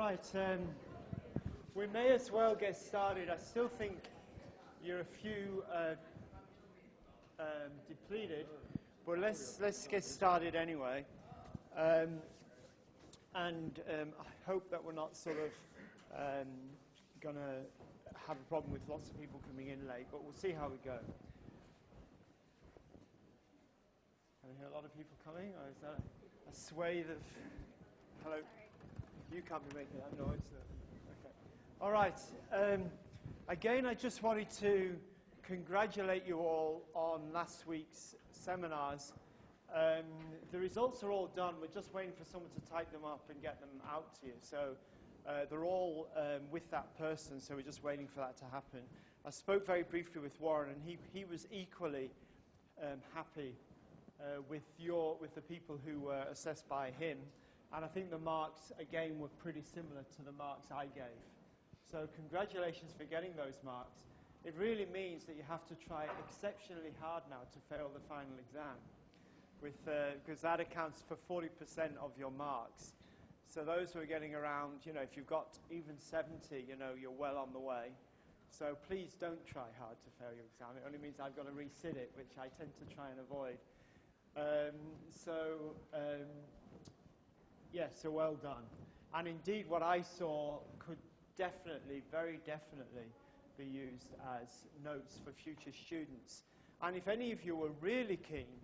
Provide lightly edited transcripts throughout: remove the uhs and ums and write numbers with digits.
Right, we may as well get started. I still think you're a few depleted, but let's get started anyway. I hope that we're not sort of going to have a problem with lots of people coming in late, but we'll see how we go. Can I hear a lot of people coming, or is that a swathe of... Hello? You can't be making that noise. Okay. All right. Again, I just wanted to congratulate you all on last week's seminars. The results are all done. We're just waiting for someone to type them up and get them out to you. So they're all with that person, so we're just waiting for that to happen. I spoke very briefly with Warren, and he was equally happy with the people who were assessed by him. And I think the marks, again, were pretty similar to the marks I gave. So congratulations for getting those marks. It really means that you have to try exceptionally hard now to fail the final exam, because that accounts for 40% of your marks. So those who are getting around, if you've got even 70, you're well on the way. So please don't try hard to fail your exam. It only means I've got to resit it, which I tend to try and avoid. So well done. And indeed, what I saw could definitely, very definitely, be used as notes for future students. And if any of you were really keen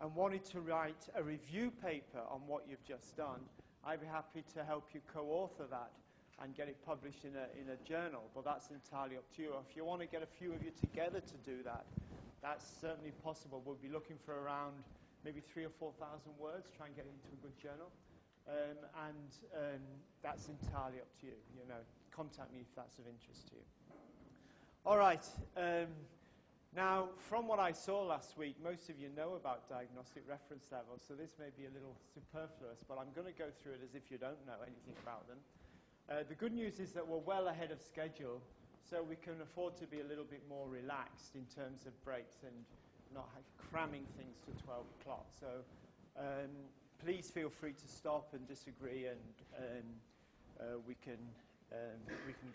and wanted to write a review paper on what you've just done, I'd be happy to help you co-author that and get it published in a journal. But that's entirely up to you. If you want to get a few of you together to do that, that's certainly possible. We'll be looking for around maybe 3,000 or 4,000 words, try and get it into a good journal. That's entirely up to you. Contact me if that's of interest to you. All right. Now, from what I saw last week, most of you know about diagnostic reference levels, so this may be a little superfluous, but I'm going to go through it as if you don't know anything about them. The good news is that we're well ahead of schedule, so we can afford to be a little bit more relaxed in terms of breaks and not cramming things to 12 o'clock. So please feel free to stop and disagree, and we can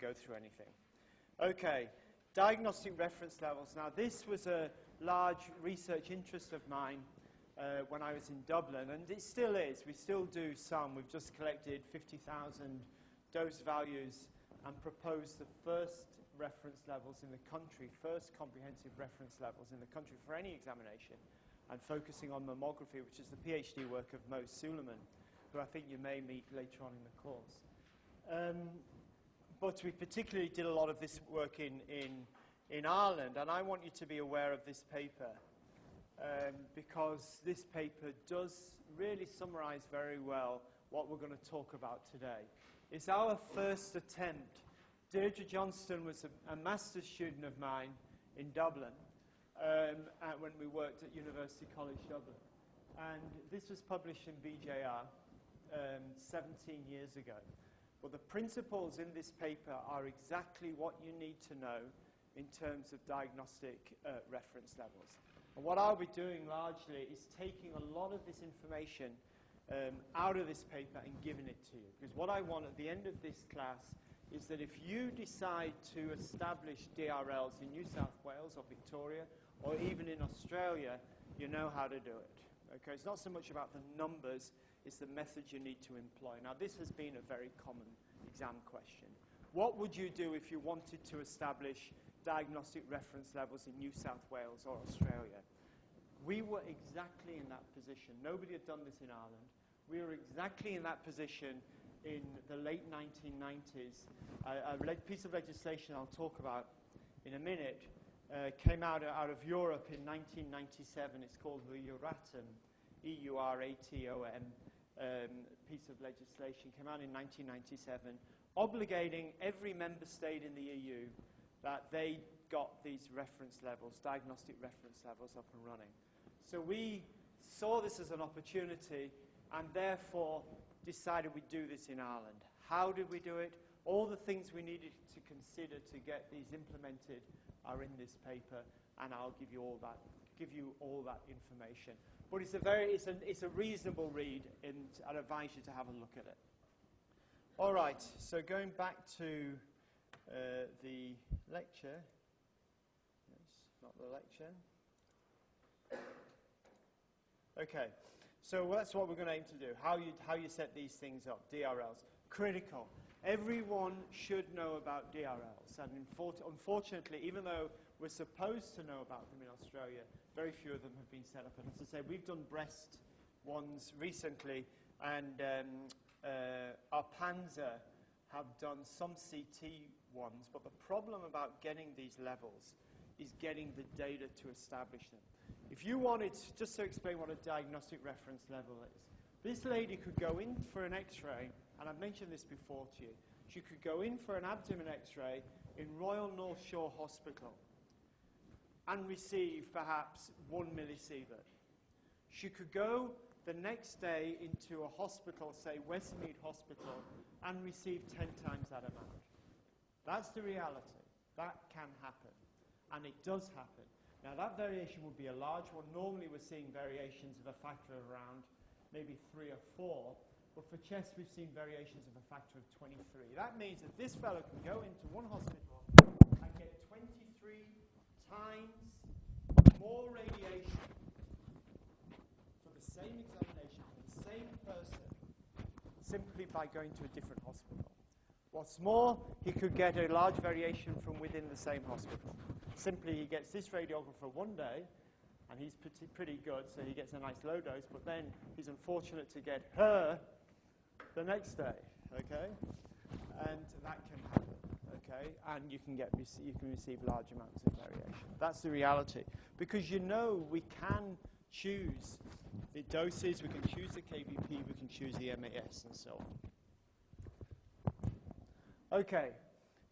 go through anything. Okay, diagnostic reference levels. Now, this was a large research interest of mine when I was in Dublin, and it still is. We still do some. We've just collected 50,000 dose values and proposed the first reference levels in the country, first comprehensive reference levels in the country for any examination, and focusing on mammography, which is the PhD work of Mo Suleiman, who I think you may meet later on in the course. But we particularly did a lot of this work in Ireland, and I want you to be aware of this paper, because this paper does really summarize very well what we're going to talk about today. It's our first attempt. Deirdre Johnston was a master's student of mine in Dublin, when we worked at University College Dublin. And this was published in BJR 17 years ago. But the principles in this paper are exactly what you need to know in terms of diagnostic reference levels. And what I'll be doing largely is taking a lot of this information out of this paper and giving it to you. Because what I want at the end of this class is that if you decide to establish DRLs in New South Wales or Victoria, or even in Australia, you know how to do it. Okay, it's not so much about the numbers, it's the method you need to employ. Now, this has been a very common exam question. What would you do if you wanted to establish diagnostic reference levels in New South Wales or Australia? We were exactly in that position. Nobody had done this in Ireland. We were exactly in that position in the late 1990s. A piece of legislation I'll talk about in a minute came out of Europe in 1997. It's called the Euratom, E-U-R-A-T-O-M, piece of legislation. Came out in 1997, obligating every member state in the EU that they got these reference levels, diagnostic reference levels, up and running. So we saw this as an opportunity and therefore decided we'd do this in Ireland. How did we do it? All the things we needed to consider to get these implemented are in this paper, and I'll give you all that information. But it's a reasonable read, and I'd advise you to have a look at it. All right, so going back to the lecture. Yes, not the lecture. Okay, so that's what we're going to aim to do. How you set these things up, DRLs. Critical. Everyone should know about DRLs. And unfortunately, even though we're supposed to know about them in Australia, very few of them have been set up. And as I say, we've done breast ones recently, and our Panzer have done some CT ones. But the problem about getting these levels is getting the data to establish them. If you wanted, just to explain what a diagnostic reference level is, this lady could go in for an X-ray, and I've mentioned this before to you. She could go in for an abdomen X-ray in Royal North Shore Hospital and receive perhaps 1 millisievert. She could go the next day into a hospital, say Westmead Hospital, and receive 10 times that amount. That's the reality. That can happen, and it does happen. Now, that variation would be a large one. Normally, we're seeing variations of a factor of around maybe 3 or 4. But for chest, we've seen variations of a factor of 23. That means that this fellow can go into one hospital and get 23 times more radiation for the same examination for the same person simply by going to a different hospital. What's more, he could get a large variation from within the same hospital. Simply, he gets this radiographer one day, and he's pretty good, so he gets a nice low dose, but then he's unfortunate to get her the next day, okay? And that can happen, okay? And you can receive large amounts of variation. That's the reality. Because you know we can choose the doses, we can choose the KBP, we can choose the MAS, and so on. Okay.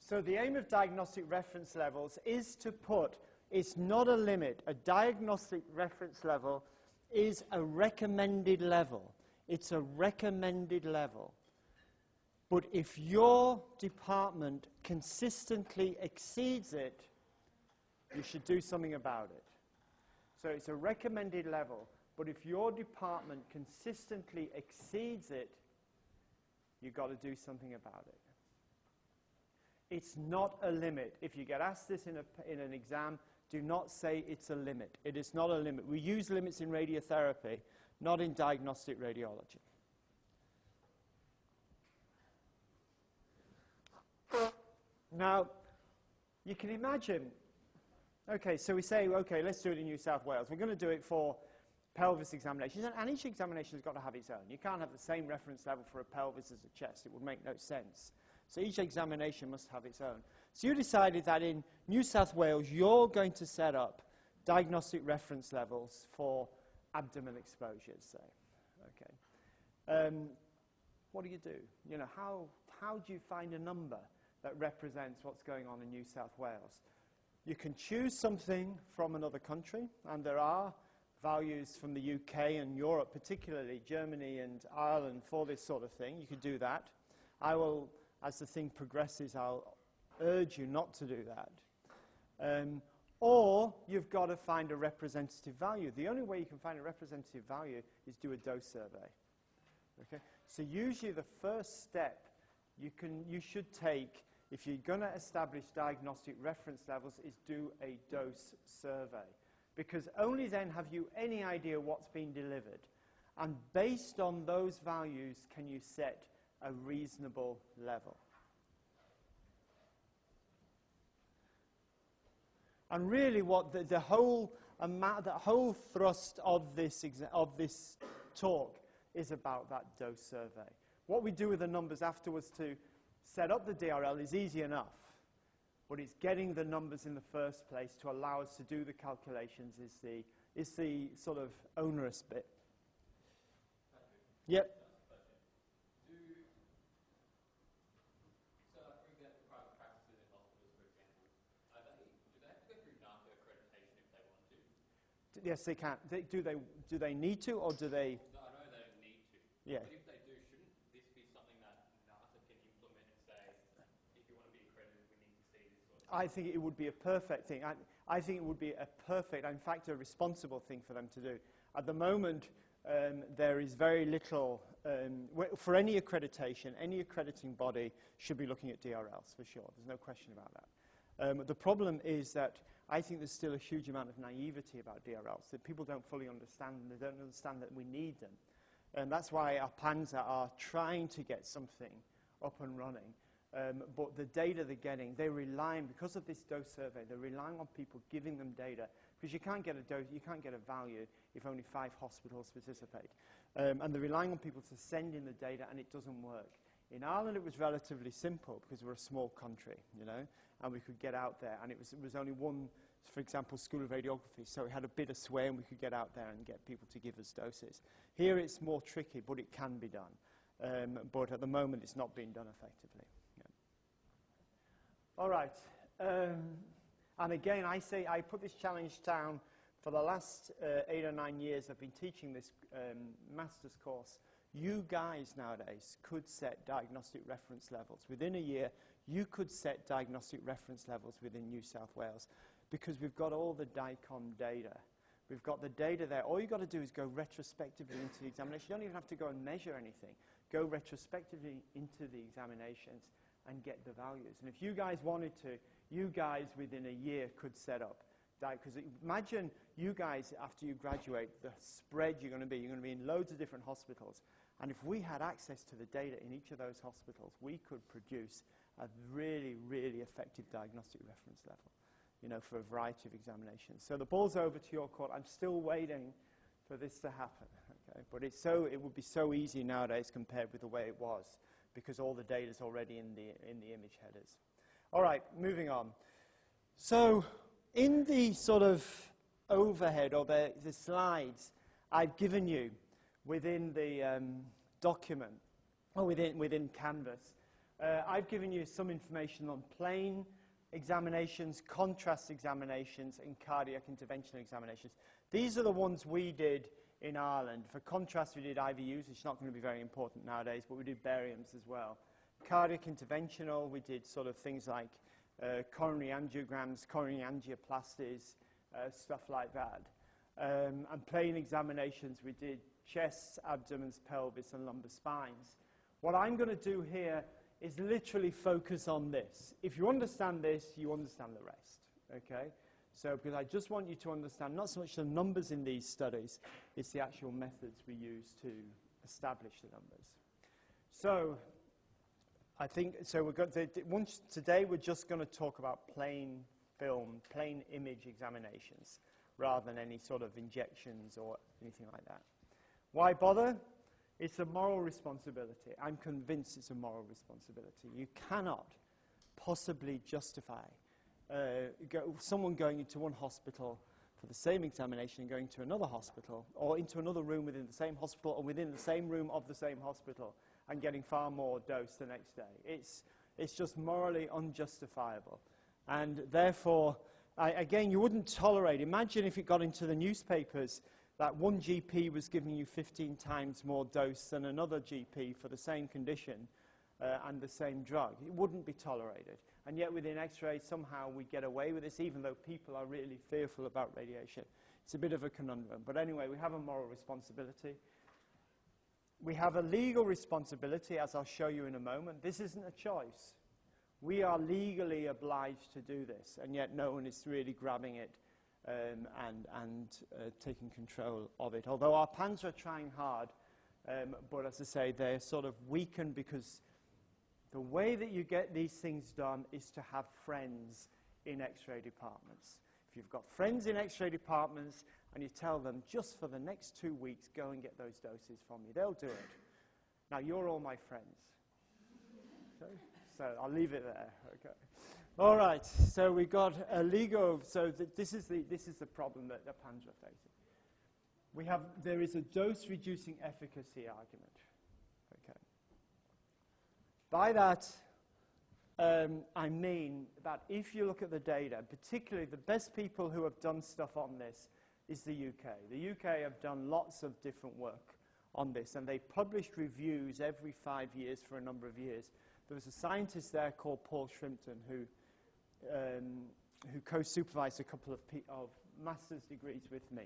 So the aim of diagnostic reference levels is to put, it's not a limit. A diagnostic reference level is a recommended level. It's a recommended level. But if your department consistently exceeds it, you should do something about it. So it's a recommended level, but if your department consistently exceeds it, you've got to do something about it. It's not a limit. If you get asked this in an exam, do not say it's a limit. It is not a limit. We use limits in radiotherapy, not in diagnostic radiology. Now, you can imagine, okay, so we say, okay, let's do it in New South Wales. We're going to do it for pelvis examinations, and each examination has got to have its own. You can't have the same reference level for a pelvis as a chest. It would make no sense. So each examination must have its own. So you decided that in New South Wales, you're going to set up diagnostic reference levels for abdomen exposures, say. Okay. What do? You know, how do you find a number that represents what's going on in New South Wales? You can choose something from another country, and there are values from the UK and Europe, particularly Germany and Ireland, for this sort of thing. You could do that. I will, as the thing progresses, I'll urge you not to do that. Or you've got to find a representative value. The only way you can find a representative value is do a dose survey. Okay? So usually the first step you should take, if you're going to establish diagnostic reference levels, is do a dose survey. Because only then have you any idea what's being delivered. And based on those values, can you set a reasonable level. And really what the whole thrust of this talk is about that dose survey. What we do with the numbers afterwards to set up the DRL is easy enough, but it's getting the numbers in the first place to allow us to do the calculations is the sort of onerous bit. Yep. Yes, they can. Do they need to, or do they? No, I know they don't need to. Yeah. But if they do, shouldn't this be something that NASA can implement and say, if you want to be accredited, we need to see this sort of thing? I think it would be a perfect thing. I think it would be a perfect, in fact, a responsible thing for them to do. At the moment, there is very little, for any accreditation, any accrediting body should be looking at DRLs for sure. There's no question about that. The problem is that I think there's still a huge amount of naivety about DRLs, that people don't fully understand them. They don't understand that we need them. And that's why our Panzer are trying to get something up and running. But the data they're getting, they're relying, because of this dose survey, they're relying on people giving them data, because you can't get a dose, you can't get a value if only 5 hospitals participate. And they're relying on people to send in the data, and it doesn't work. In Ireland, it was relatively simple, because we're a small country, you know, and we could get out there. And it was only one, for example, School of Radiography, so it had a bit of sway, and we could get out there and get people to give us doses. Here, it's more tricky, but it can be done. But at the moment, it's not being done effectively. All right, and again, I put this challenge down for the last 8 or 9 years. I've been teaching this master's course. You guys nowadays could set diagnostic reference levels. Within a year, you could set diagnostic reference levels within New South Wales, because we've got all the DICOM data. We've got the data there. All you've got to do is go retrospectively into the examination. You don't even have to go and measure anything. Go retrospectively into the examinations and get the values. And if you guys wanted to, you guys within a year could set up that, because imagine you guys, after you graduate, the spread you're going to be in loads of different hospitals. And if we had access to the data in each of those hospitals, we could produce a really, really effective diagnostic reference level, you know, for a variety of examinations. So the ball's over to your court. I'm still waiting for this to happen, okay? But it would be so easy nowadays compared with the way it was, because all the data is already in the image headers. All right, moving on. So in the sort of overhead, or the slides I've given you within the document, or within Canvas, I've given you some information on plain examinations, contrast examinations, and cardiac interventional examinations. These are the ones we did in Ireland. For contrast, we did IVUs, which is not going to be very important nowadays, but we did bariums as well. Cardiac interventional, we did sort of things like coronary angiograms, coronary angioplasties, stuff like that. And plain examinations, we did chests, abdomens, pelvis, and lumbar spines. What I'm going to do here is literally focus on this. If you understand this, you understand the rest, okay? So, because I just want you to understand not so much the numbers in these studies, it's the actual methods we use to establish the numbers. So, I think, so we're going to, today we're just going to talk about plain film, plain image examinations, rather than any sort of injections or anything like that. Why bother? It's a moral responsibility. I'm convinced it's a moral responsibility. You cannot possibly justify someone going into one hospital for the same examination and going to another hospital, or into another room within the same hospital, or within the same room of the same hospital, and getting far more dose the next day. It's just morally unjustifiable. And therefore, again, you wouldn't tolerate. Imagine if it got into the newspapers that one GP was giving you 15 times more dose than another GP for the same condition and the same drug. It wouldn't be tolerated. And yet within X-ray, somehow we get away with this, even though people are really fearful about radiation. It's a bit of a conundrum. But anyway, we have a moral responsibility. We have a legal responsibility, as I'll show you in a moment. This isn't a choice. We are legally obliged to do this, and yet no one is really grabbing it and taking control of it. Although our PANs are trying hard, but as I say, they're sort of weakened because the way that you get these things done is to have friends in X-ray departments. If you've got friends in X-ray departments and you tell them, just for the next 2 weeks, go and get those doses from me, they'll do it. Now, you're all my friends. Okay? So I'll leave it there. Okay. All right. So we got a legal. So this is the problem that the PANs are facing. There is a dose-reducing efficacy argument. Okay. By that, I mean that if you look at the data, particularly the best people who have done stuff on this is the UK. The UK have done lots of different work on this, and they published reviews every 5 years for a number of years. There was a scientist there called Paul Shrimpton who co-supervised a couple of master's degrees with me.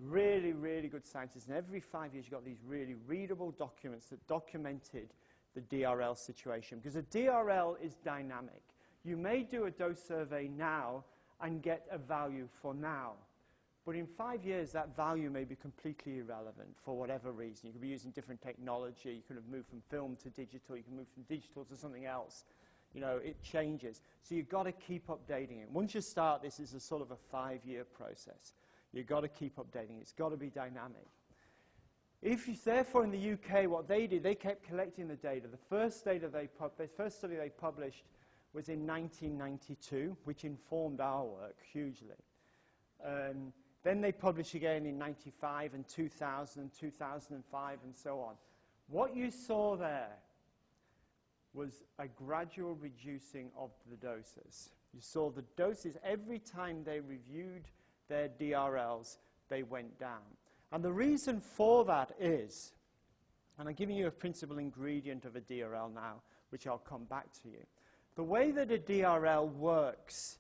Really, really good scientists. And every 5 years, you got these really readable documents that documented the DRL situation. Because a DRL is dynamic. You may do a dose survey now and get a value for now. But in 5 years, that value may be completely irrelevant for whatever reason. You could be using different technology. You could have moved from film to digital. You can move from digital to something else. You know, it changes. So you've got to keep updating it. Once you start, this is a sort of a 5-year process. You've got to keep updating it. It's got to be dynamic. Therefore, in the UK, what they did, they kept collecting the data. The first study they published was in 1992, which informed our work hugely. Then they published again in 95 and 2000, 2005, and so on. What you saw there was a gradual reducing of the doses. You saw the doses, every time they reviewed their DRLs, they went down. And the reason for that is, and I'm giving you a principal ingredient of a DRL now, which I'll come back to you. The way that a DRL works,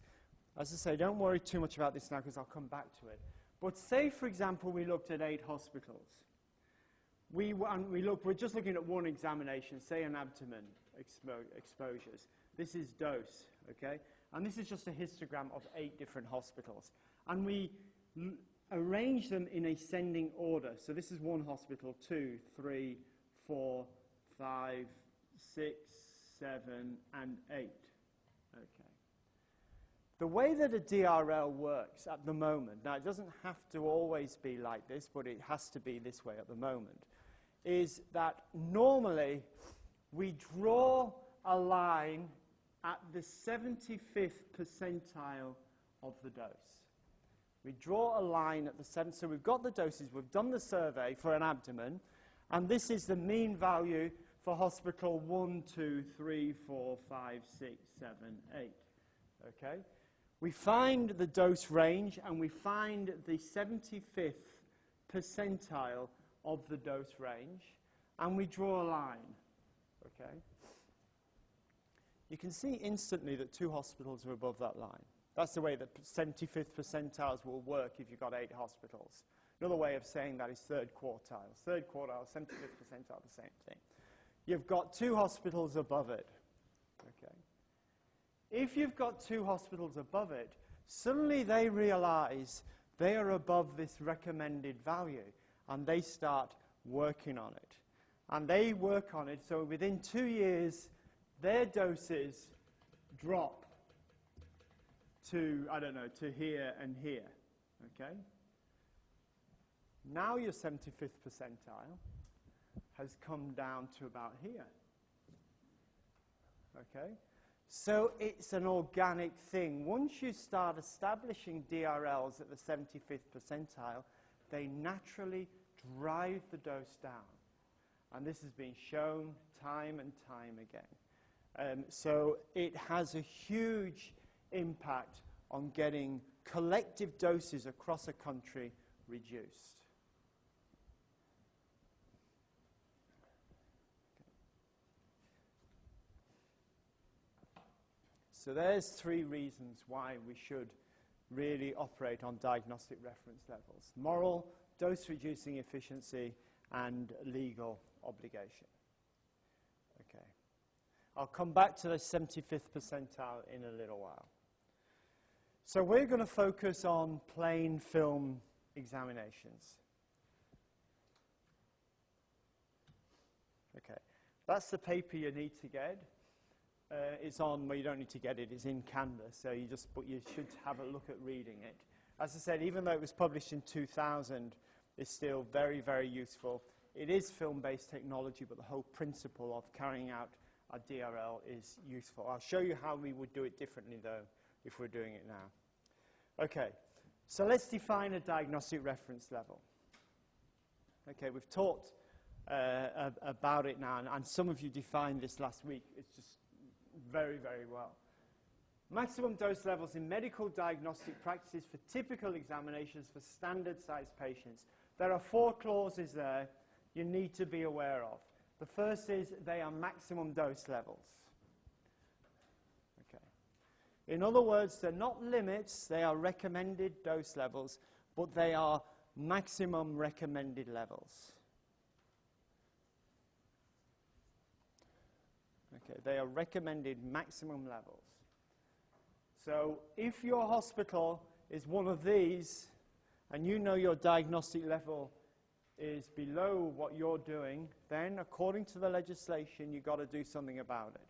as I say, don't worry too much about this now because I'll come back to it. But say, for example, we looked at 8 hospitals. We're just looking at one examination, say an abdomen exposures. This is dose, okay? And this is just a histogram of 8 different hospitals. And we arrange them in ascending order. So this is one hospital, 2, 3, 4, 5, 6, 7, and 8. Okay. The way that a DRL works at the moment, now it doesn't have to always be like this, but it has to be this way at the moment, is that normally we draw a line at the 75th percentile of the dose. We draw a line at the 7th, so we've got the doses, we've done the survey for an abdomen, and this is the mean value for hospital 1, 2, 3, 4, 5, 6, 7, 8. Okay? We find the dose range, and we find the 75th percentile of the dose range, and we draw a line. Okay? You can see instantly that 2 hospitals are above that line. That's the way that 75th percentiles will work if you've got 8 hospitals. Another way of saying that is third quartiles. Third quartile, 75th percentile, the same thing. You've got 2 hospitals above it. Okay. If you've got 2 hospitals above it, suddenly they realize they are above this recommended value, and they start working on it. And they work on it, so within 2 years, their doses drop to, I don't know, to here and here. Okay? Now your 75th percentile has come down to about here. Okay? So it's an organic thing. Once you start establishing DRLs at the 75th percentile, they naturally drive the dose down. And this has been shown time and time again. So it has a huge impact on getting collective doses across a country reduced. So there's 3 reasons why we should really operate on diagnostic reference levels: moral, dose-reducing efficiency, and legal obligation. Okay. I'll come back to the 75th percentile in a little while. So we're going to focus on plain film examinations. Okay. That's the paper you need to get. It's on, well, you don't need to get it, it's in Canvas, so but you should have a look at reading it. As I said, even though it was published in 2000, it's still very, very useful. It is film-based technology, but the whole principle of carrying out a DRL is useful. I'll show you how we would do it differently, though, if we're doing it now. Okay, so let's define a diagnostic reference level. Okay, we've talked about it now, and some of you defined this last week. It's just very, very well. Maximum dose levels in medical diagnostic practices for typical examinations for standard-sized patients. There are 4 clauses there you need to be aware of. The first is they are maximum dose levels. Okay. In other words, they're not limits, they are recommended dose levels, but they are maximum recommended levels. Okay, they are recommended maximum levels. So if your hospital is one of these, and you know your diagnostic level is below what you're doing, then according to the legislation, you've got to do something about it.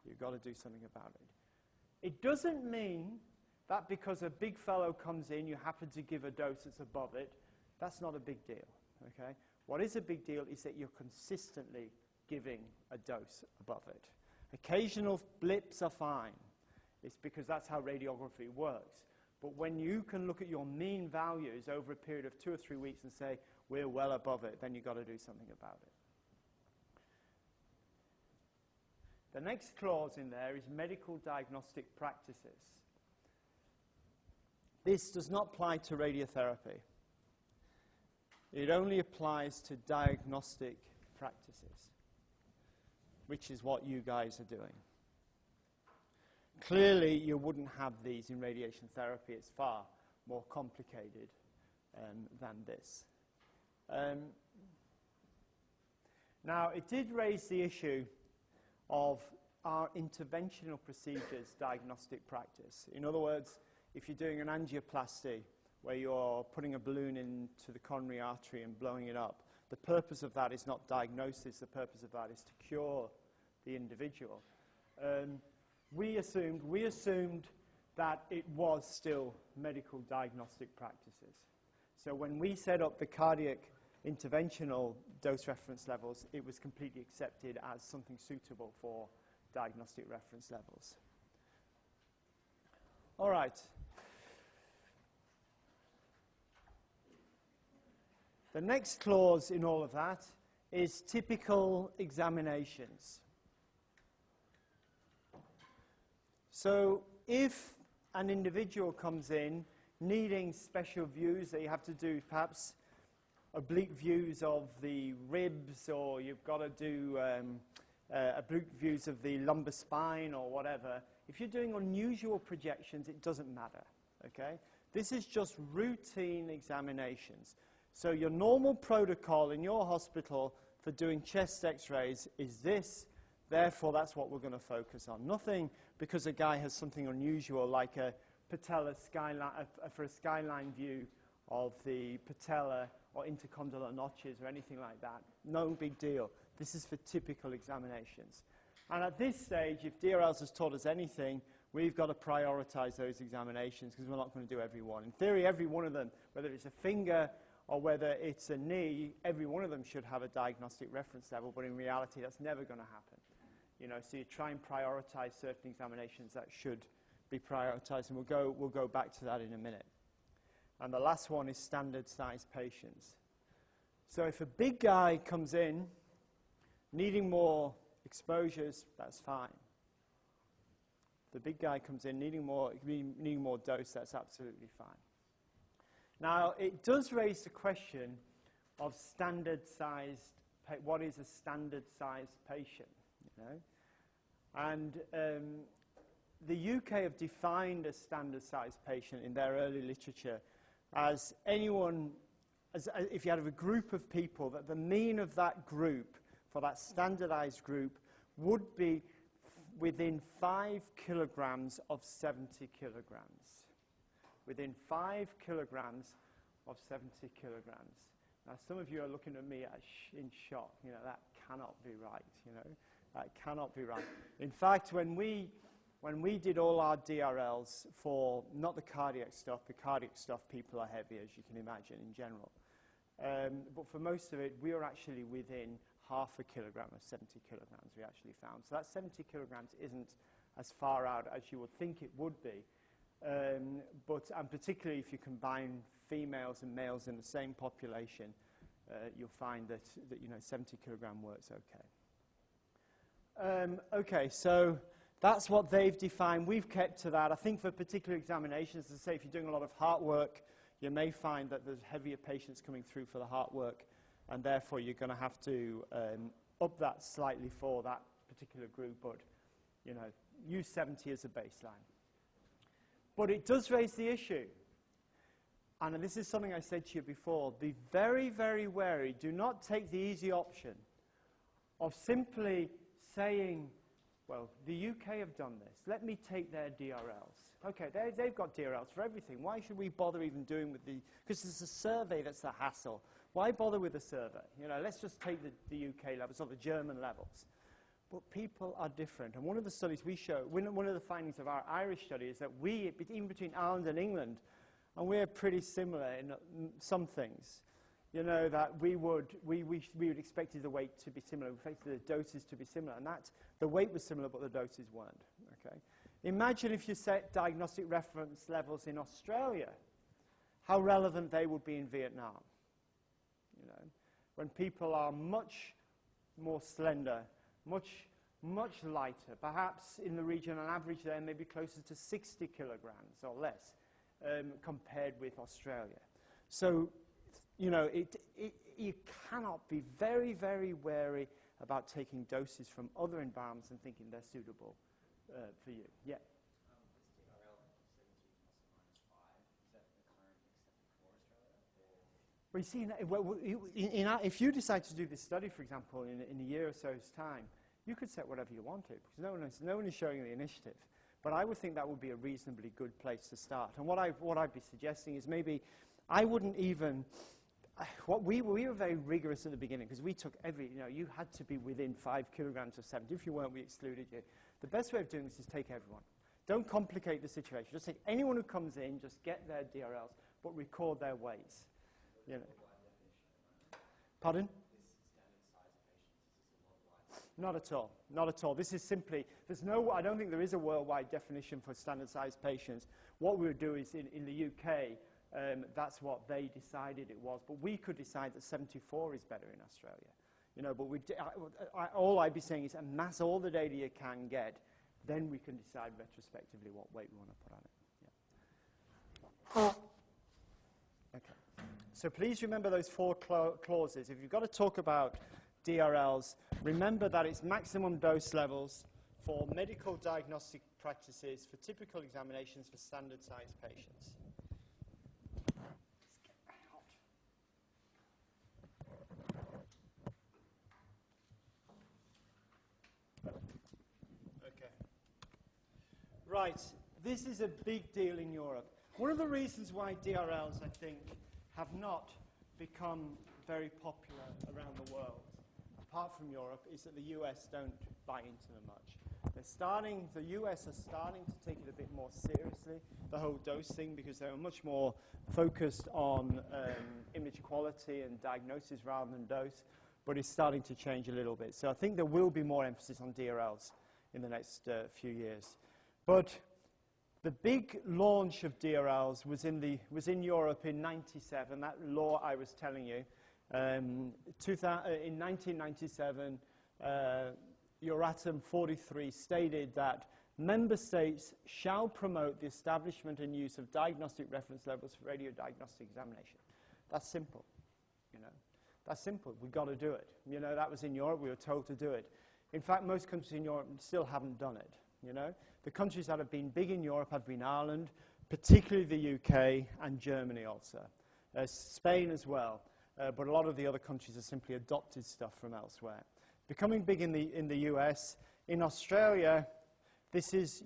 You've got to do something about it. It doesn't mean that because a big fellow comes in, you happen to give a dose that's above it. That's not a big deal, okay? What is a big deal is that you're consistently giving a dose above it. Occasional blips are fine. It's because that's how radiography works. But when you can look at your mean values over a period of 2 or 3 weeks and say, we're well above it, then you've got to do something about it. The next clause in there is medical diagnostic practices. This does not apply to radiotherapy. It only applies to diagnostic practices, which is what you guys are doing. Clearly, you wouldn't have these in radiation therapy. It's far more complicated than this. Now, it did raise the issue of our interventional procedures diagnostic practice. In other words, if you're doing an angioplasty where you're putting a balloon into the coronary artery and blowing it up, the purpose of that is not diagnosis. The purpose of that is to cure the individual. We assumed that it was still medical diagnostic practices. So when we set up the cardiac interventional dose reference levels, it was completely accepted as something suitable for diagnostic reference levels. All right. The next clause in all of that is typical examinations. So if an individual comes in needing special views, that you have to do perhaps oblique views of the ribs, or you've got to do oblique views of the lumbar spine or whatever, if you're doing unusual projections, it doesn't matter, okay? This is just routine examinations. So your normal protocol in your hospital for doing chest x-rays is this. Therefore, that's what we're going to focus on. Nothing because a guy has something unusual like a patella skyline, for a skyline view of the patella or intercondylar notches or anything like that. No big deal. This is for typical examinations. And at this stage, if DRLs has taught us anything, we've got to prioritize those examinations because we're not going to do every one. In theory, every one of them, whether it's a finger or whether it's a knee, every one of them should have a diagnostic reference level, but in reality, that's never going to happen. You know, so you try and prioritize certain examinations that should be prioritized, and we'll go back to that in a minute. And the last one is standard size patients. So if a big guy comes in needing more exposures, that's fine. If the big guy comes in needing more dose, that's absolutely fine. Now, it does raise the question of standard-sized, what is a standard-sized patient, you know? And the UK have defined a standard-sized patient in their early literature as anyone, if you had a group of people, that the mean of that group, for that standardized group, would be within 5 kilograms of 70 kilograms. Within 5 kilograms of 70 kilograms. Now, some of you are looking at me in shock. You know, that cannot be right, you know. That cannot be right. In fact, when we did all our DRLs for, not the cardiac stuff people are heavy, as you can imagine, in general. But for most of it, we were actually within half a kilogram of 70 kilograms we actually found. So that 70 kilograms isn't as far out as you would think it would be. And particularly if you combine females and males in the same population, you'll find that you know, 70 kilogram works okay. Okay, so that's what they've defined. We've kept to that. I think for particular examinations, as I say, if you're doing a lot of heart work, you may find that there's heavier patients coming through for the heart work, and therefore you're going to have to up that slightly for that particular group, but you know, use 70 as a baseline. But it does raise the issue. and this is something I said to you before, be very, very wary. Do not take the easy option of simply saying, well, the UK have done this. Let me take their DRLs. Okay, they've got DRLs for everything. Why should we bother even doing with the... Because it's a survey that's the hassle. Why bother with a survey? You know, let's just take the UK levels or the German levels. But people are different. And one of the studies we show, one of the findings of our Irish study is that we, even between Ireland and England, and we're pretty similar in some things. You know, that we would expect the weight to be similar, we expected the doses to be similar, and that the weight was similar, but the doses weren't. Okay. Imagine if you set diagnostic reference levels in Australia, how relevant they would be in Vietnam. You know, when people are much more slender, much lighter, perhaps in the region on average there maybe closer to 60 kilograms or less compared with Australia. So, you know, you cannot be very, very wary about taking doses from other environments and thinking they're suitable for you. Yeah? This DRL 70 ± 5, is that the current accepted for Australia? Well, you see, if you decide to do this study, for example, in a year or so's time, you could set whatever you wanted, because no one is showing the initiative. But I would think that would be a reasonably good place to start. And what I'd be suggesting is maybe I wouldn't even... we were very rigorous at the beginning, because we took you had to be within 5 kilograms of 70. If you weren't, we excluded you. The best way of doing this is take everyone. Don't complicate the situation. Just take anyone who comes in, just get their DRLs, but record their weights. You know. Pardon? Not at all. Not at all. This is simply, I don't think there is a worldwide definition for standard size patients. What we would do is in the UK, that's what they decided it was. But we could decide that 74 is better in Australia. You know, but all I'd be saying is amass all the data you can get, then we can decide retrospectively what weight we want to put on it. Yeah. Okay. So please remember those 4 clauses. If you've got to talk about DRLs, remember that it's maximum dose levels for medical diagnostic practices for typical examinations for standard size patients. Okay. Right, this is a big deal in Europe. One of the reasons why DRLs, I think, have not become very popular around the world, apart from Europe, is that the US don't buy into them much. The US are starting to take it a bit more seriously, the whole dose thing, because they're much more focused on image quality and diagnosis rather than dose, but it's starting to change a little bit. So I think there will be more emphasis on DRLs in the next few years. But the big launch of DRLs was in Europe in '97, that law I was telling you. In 1997, Euratom 43 stated that member states shall promote the establishment and use of diagnostic reference levels for radiodiagnostic examination. That's simple, you know. That's simple. We've got to do it. You know, that was in Europe. We were told to do it. In fact, most countries in Europe still haven't done it, you know. The countries that have been big in Europe have been Ireland, particularly the UK, and Germany also. Spain as well. But a lot of the other countries have simply adopted stuff from elsewhere. Becoming big in the US. In Australia, this is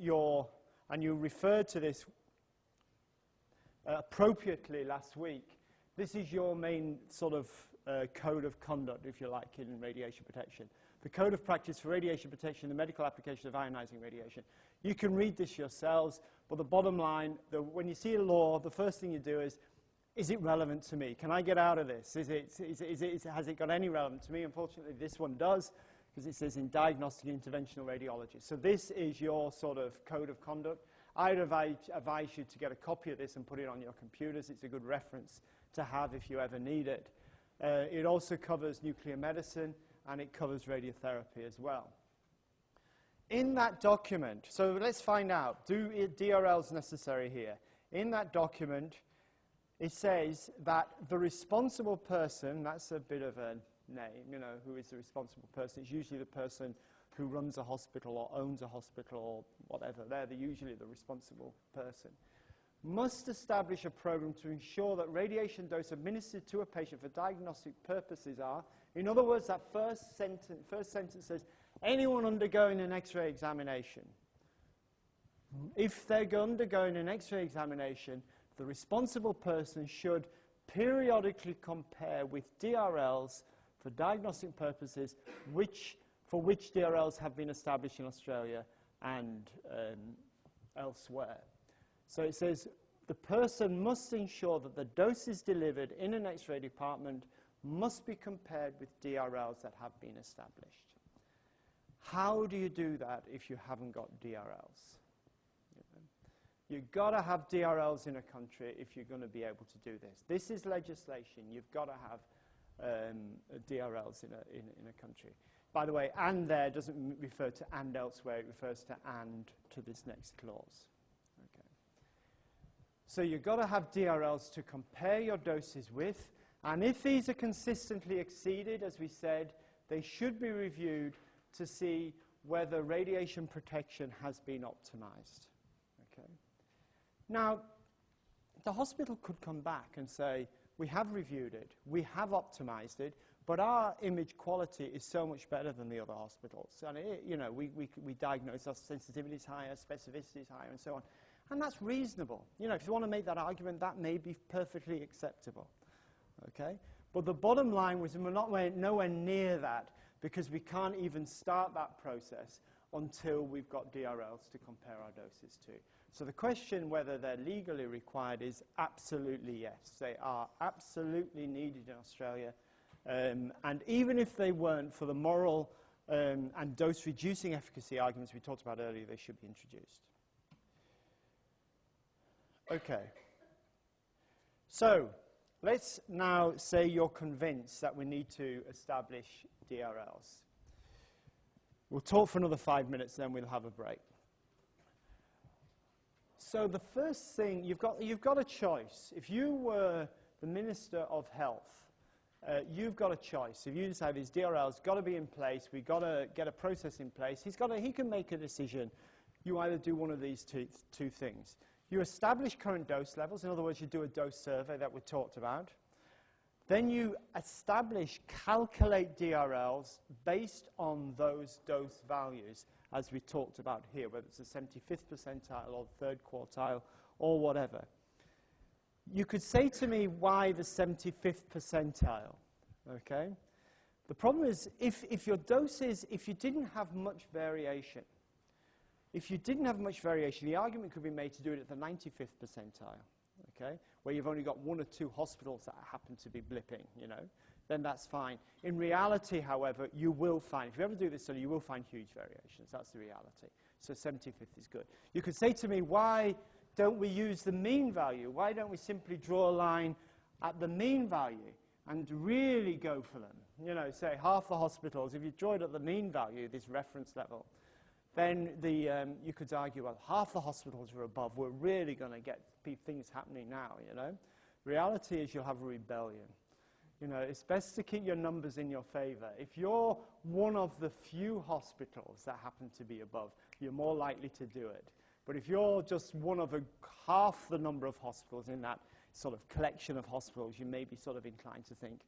and you referred to this appropriately last week, this is your main sort of code of conduct, if you like, in radiation protection. The code of practice for radiation protection, the medical application of ionizing radiation. You can read this yourselves, but the bottom line, when you see a law, the first thing you do is it relevant to me? Can I get out of this? Has it got any relevance to me? Unfortunately, this one does, because it says in diagnostic and interventional radiology. So this is your sort of code of conduct. I'd advise you to get a copy of this and put it on your computers. It's a good reference to have if you ever need it. It also covers nuclear medicine, and it covers radiotherapy as well. In that document, so let's find out, do DRLs necessary here? In that document, it says that the responsible person, that's a bit of a name, you know, who is the responsible person? It's usually the person who runs a hospital or owns a hospital or whatever. They're usually the responsible person. must establish a program to ensure that radiation dose administered to a patient for diagnostic purposes are, in other words, that first sentence says, anyone undergoing an X-ray examination. If they're undergoing an X-ray examination, the responsible person should periodically compare with DRLs for diagnostic purposes for which DRLs have been established in Australia and elsewhere. So it says the person must ensure that the doses delivered in an X-ray department must be compared with DRLs that have been established. How do you do that if you haven't got DRLs? You've got to have DRLs in a country if you're going to be able to do this. This is legislation. You've got to have DRLs in a country. By the way, and there doesn't refer to and elsewhere. It refers to and to this next clause. Okay. So you've got to have DRLs to compare your doses with. And if these are consistently exceeded, as we said, they should be reviewed to see whether radiation protection has been optimized. Okay. Now, the hospital could come back and say, we have reviewed it, we have optimized it, but our image quality is so much better than the other hospitals. And we diagnose our sensitivity is higher, specificity is higher, and so on. And that's reasonable. If you want to make that argument, that may be perfectly acceptable. Okay? But the bottom line was we're nowhere near that because we can't even start that process until we've got DRLs to compare our doses to. So the question whether they're legally required is absolutely yes. They are absolutely needed in Australia. And even if they weren't, for the moral and dose-reducing efficacy arguments we talked about earlier, they should be introduced. Okay. So let's now say you're convinced that we need to establish DRLs. We'll talk for another 5 minutes, then we'll have a break. So the first thing, you've got a choice. If you were the Minister of Health, you've got a choice. If you decide these DRLs got to be in place, we've got to get a process in place, he can make a decision. You either do one of these two things. You establish current dose levels. In other words, you do a dose survey that we talked about. Then you calculate DRLs based on those dose values, as we talked about here, whether it's the 75th percentile or the 3rd quartile or whatever. You could say to me, why the 75th percentile? Okay? The problem is, if your doses, if you didn't have much variation, the argument could be made to do it at the 95th percentile, okay, where you've only got 1 or 2 hospitals that happen to be blipping, then that's fine. In reality, however, you will find, if you ever do this study, you will find huge variations. That's the reality. So 75th is good. You could say to me, why don't we use the mean value? Why don't we simply draw a line at the mean value and really go for them? Say half the hospitals, if you draw it at the mean value, this reference level, then you could argue, well, half the hospitals are above. We're really going to get things happening now, Reality is you'll have a rebellion. It's best to keep your numbers in your favor. If you're one of the few hospitals that happen to be above, you're more likely to do it. But if you're just one of half the number of hospitals in that sort of collection of hospitals, you may be sort of inclined to think,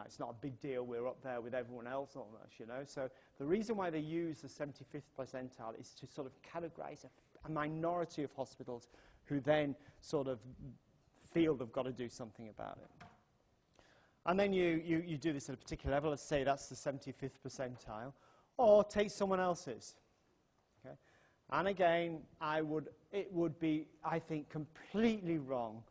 it's not a big deal, we're up there with everyone else almost, So the reason why they use the 75th percentile is to sort of categorize a minority of hospitals who then sort of feel they've got to do something about it. And then you do this at a particular level. Let's say that's the 75th percentile. Or take someone else's. Okay? And again, it would be, I think, completely wrong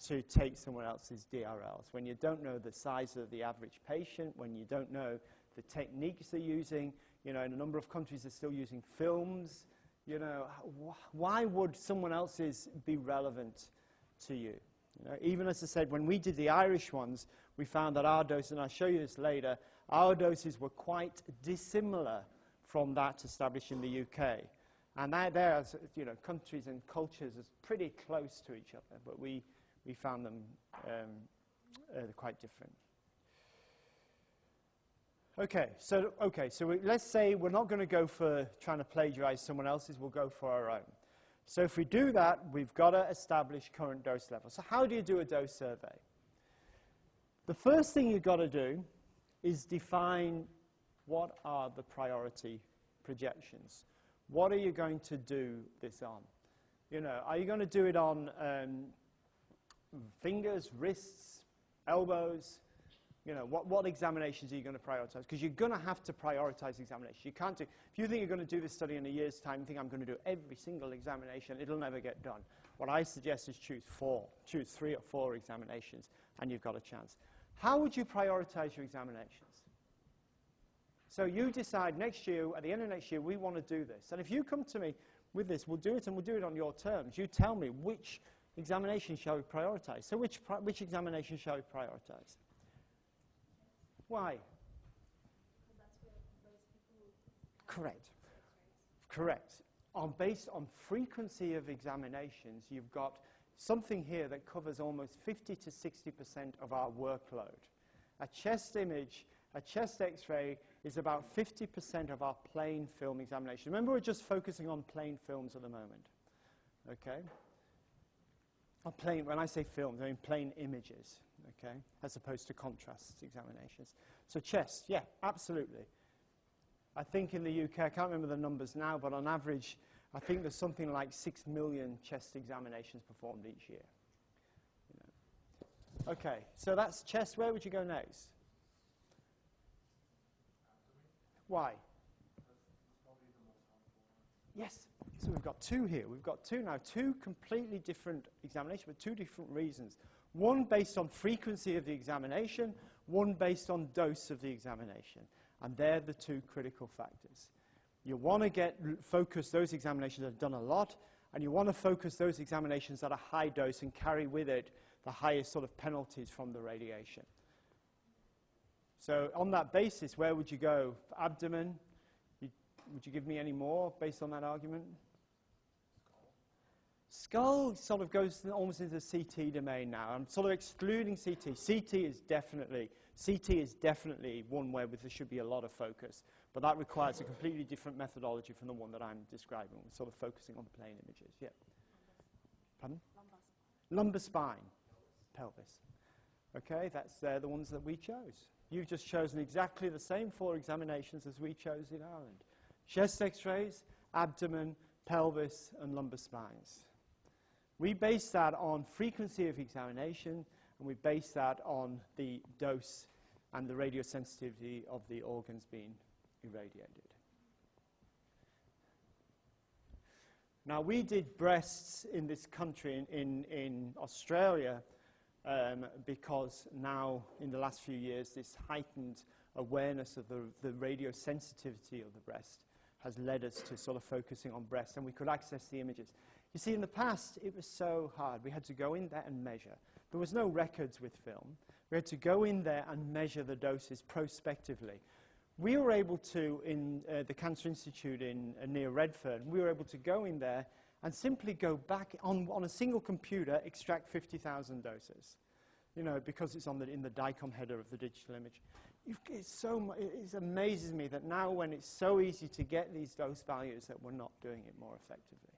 to take someone else's DRLs when you don't know the size of the average patient, when you don't know the techniques they're using. In a number of countries they're still using films. Why would someone else's be relevant to you? Even as I said, when we did the Irish ones, we found that our doses, and I'll show you this later, our doses were quite dissimilar from that established in the UK. And there, countries and cultures are pretty close to each other, but we found them quite different. Okay, so let's say we're not going to go for trying to plagiarize someone else's, we'll go for our own. So if we do that, we've got to establish current dose levels. So how do you do a dose survey? The first thing you've got to do is define what are the priority projections. What are you going to do this on? You know, are you going to do it on fingers, wrists, elbows? You know, what examinations are you going to prioritize? Because you're going to have to prioritize examinations. You can't do, if you think you're going to do this study in a year's time, you think I'm going to do every single examination, it'll never get done. What I suggest is choose 3 or 4 examinations, and you've got a chance. How would you prioritize your examinations? So you decide next year, at the end of next year, we want to do this. And if you come to me with this, we'll do it, and we'll do it on your terms. You tell me which examination shall we prioritize. So which examination shall we prioritize? Why? Correct. Correct. Based on frequency of examinations, you've got something here that covers almost 50 to 60% of our workload. A chest image, a chest X-ray is about 50% of our plain film examination. Remember, we're just focusing on plain films at the moment. Okay? When I say films, I mean plain images, okay, as opposed to contrast examinations. So chest, yeah, absolutely. I think in the UK, I can't remember the numbers now, but on average, I think there's something like 6 million chest examinations performed each year. You know. Okay, so that's chest. Where would you go next? Why? Yes. So we've got 2 here. We've got 2 now. 2 completely different examinations, but 2 different reasons. One based on frequency of the examination, one based on dose of the examination. And they're the 2 critical factors. You want to focus those examinations that have done a lot, and you want to focus those examinations at a high dose and carry with it the highest sort of penalties from the radiation. So on that basis, where would you go? For abdomen, would you give me any more based on that argument? Skull sort of goes almost into the CT domain now. I'm sort of excluding CT. CT is definitely one where there should be a lot of focus, but that requires a completely different methodology from the one that I'm describing. We're sort of focusing on the plain images. Yeah. Pardon? Lumbar spine. Pelvis. Okay, they're the ones that we chose. You've just chosen exactly the same 4 examinations as we chose in Ireland. Chest X-rays, abdomen, pelvis, and lumbar spines. We base that on frequency of examination, and we base that on the dose and the radiosensitivity of the organs being irradiated. Now, we did breasts in this country, in Australia, because now, in the last few years, this heightened awareness of the radiosensitivity of the breast has led us to sort of focusing on breast, and we could access the images. You see, in the past, it was so hard. We had to go in there and measure. There was no records with film. We had to go in there and measure the doses prospectively. We were able to, in the Cancer Institute near Redfern, we were able to go in there and simply go back on a single computer, extract 50,000 doses, you know, because it's in the DICOM header of the digital image. It amazes me that now, when it's so easy to get these dose values, that we're not doing it more effectively.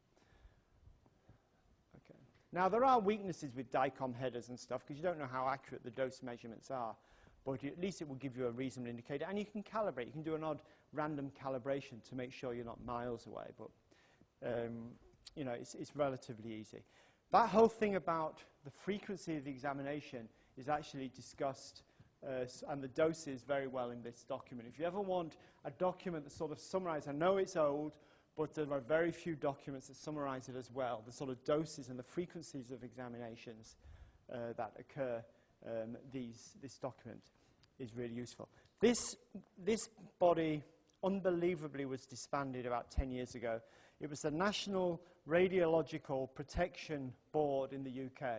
Okay. Now, there are weaknesses with DICOM headers and stuff, because you don't know how accurate the dose measurements are, but at least it will give you a reasonable indicator, and you can calibrate. You can do an odd random calibration to make sure you're not miles away, but you know, it's relatively easy. That whole thing about the frequency of the examination is actually discussed and the doses very well in this document. If you ever want a document that sort of summarizes, I know it's old, but there are very few documents that summarize it as well, the sort of doses and the frequencies of examinations that occur, this document is really useful. This body, unbelievably, was disbanded about 10 years ago. It was the National Radiological Protection Board in the UK.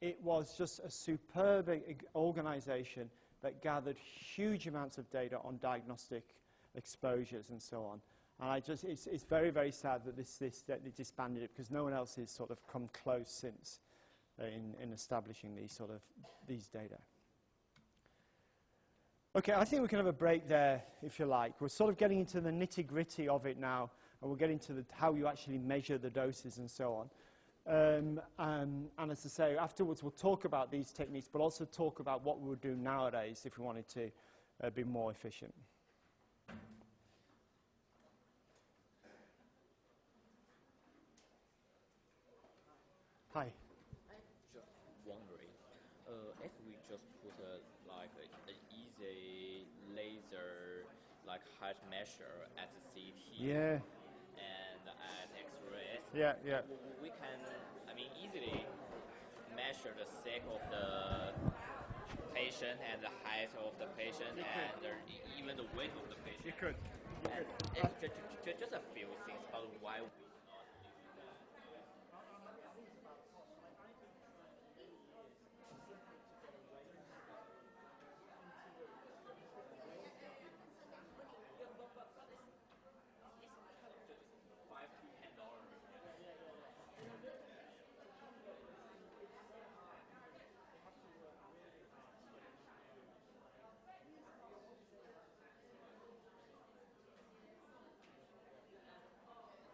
It was just a superb organization that gathered huge amounts of data on diagnostic exposures and so on. And it's very, very sad that they disbanded it, because no one else has sort of come close since in establishing these data. Okay, I think we can have a break there, if you like. We're sort of getting into the nitty-gritty of it now. and we'll get into how you actually measure the doses and so on. And as I say, afterwards we'll talk about these techniques, but also talk about what we would do nowadays if we wanted to be more efficient. Hi. I'm just wondering, if we just put an easy laser like height measure at the CT Yeah. and at X-rays, Yeah, yeah. we can, easily measure the sake of the patient and the height of the patient and even the weight of the patient. You could. And it's just a few things about why we not use that.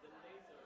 The laser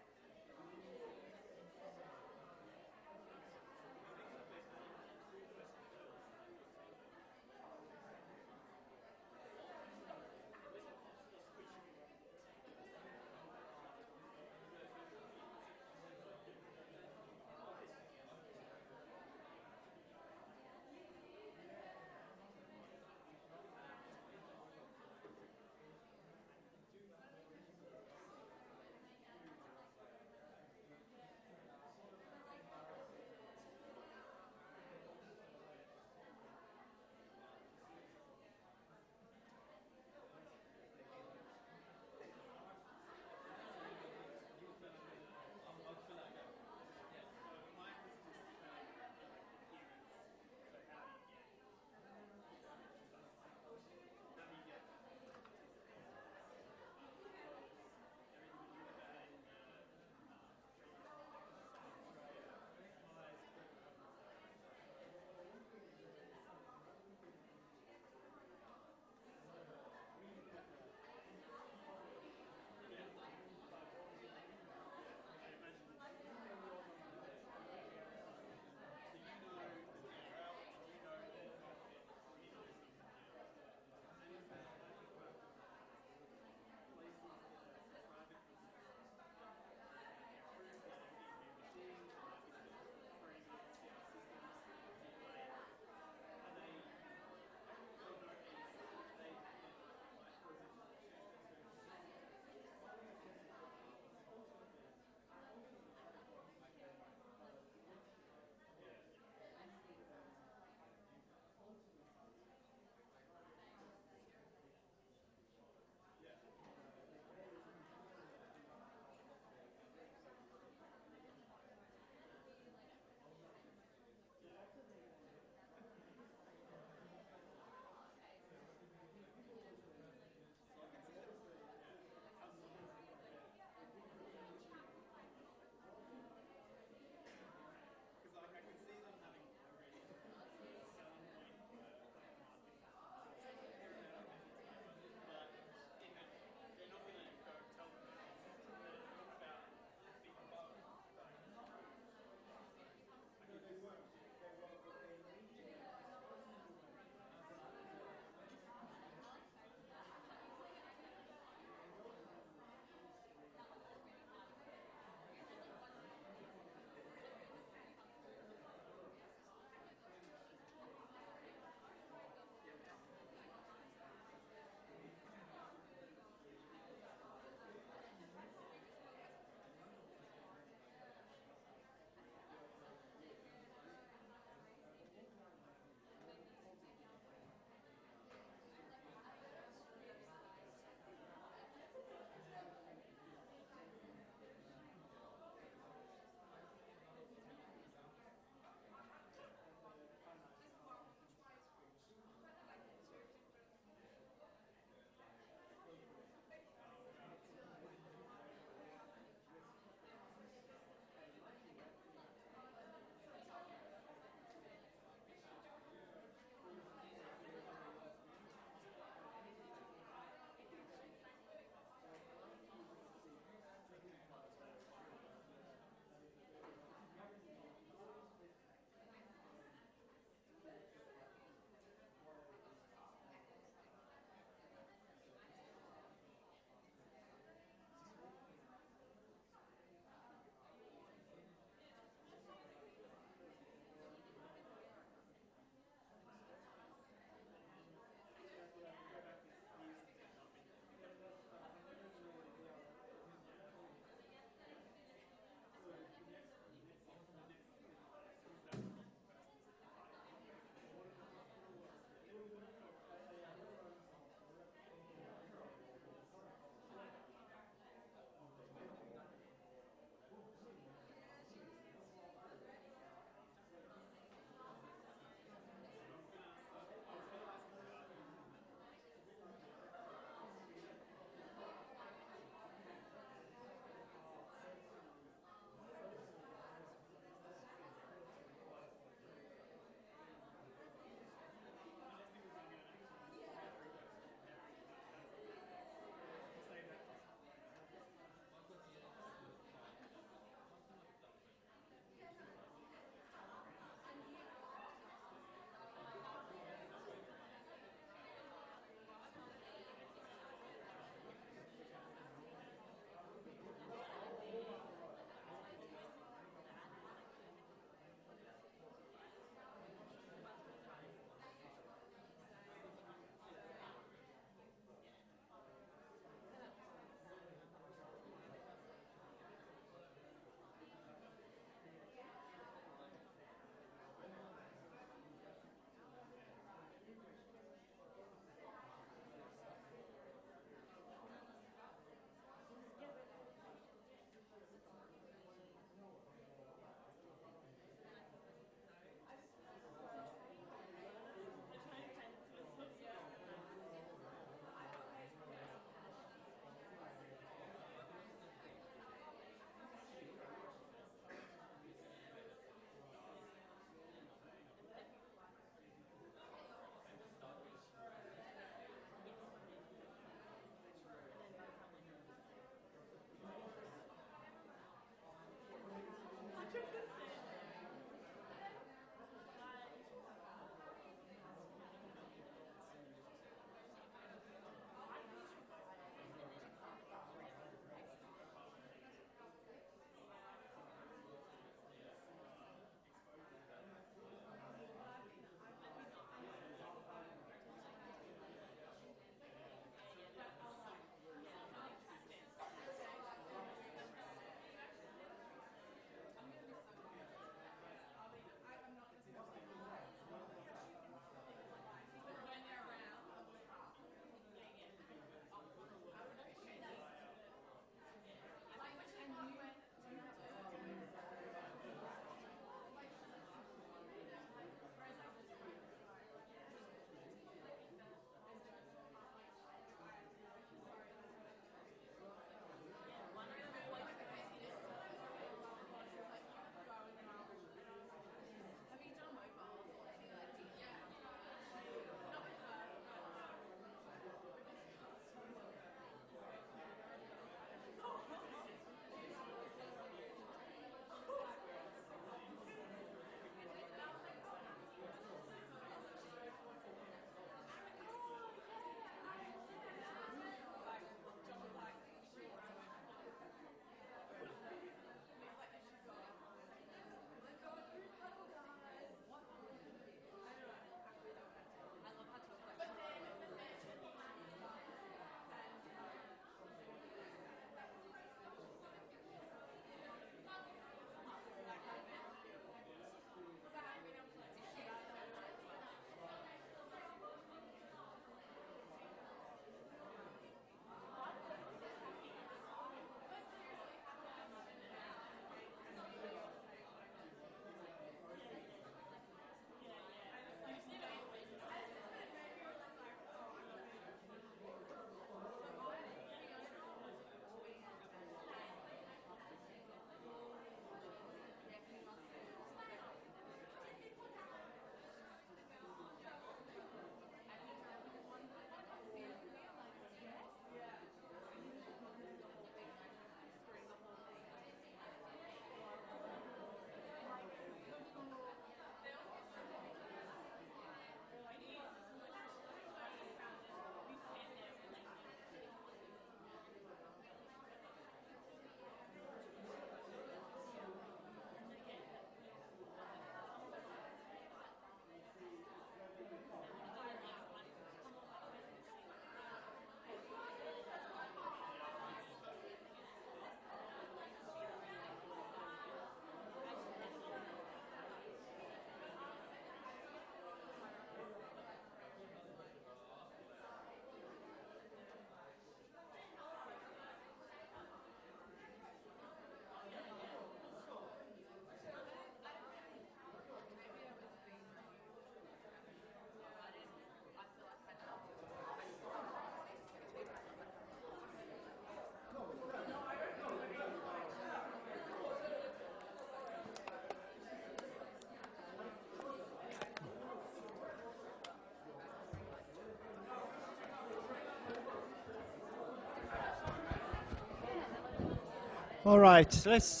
All right, let's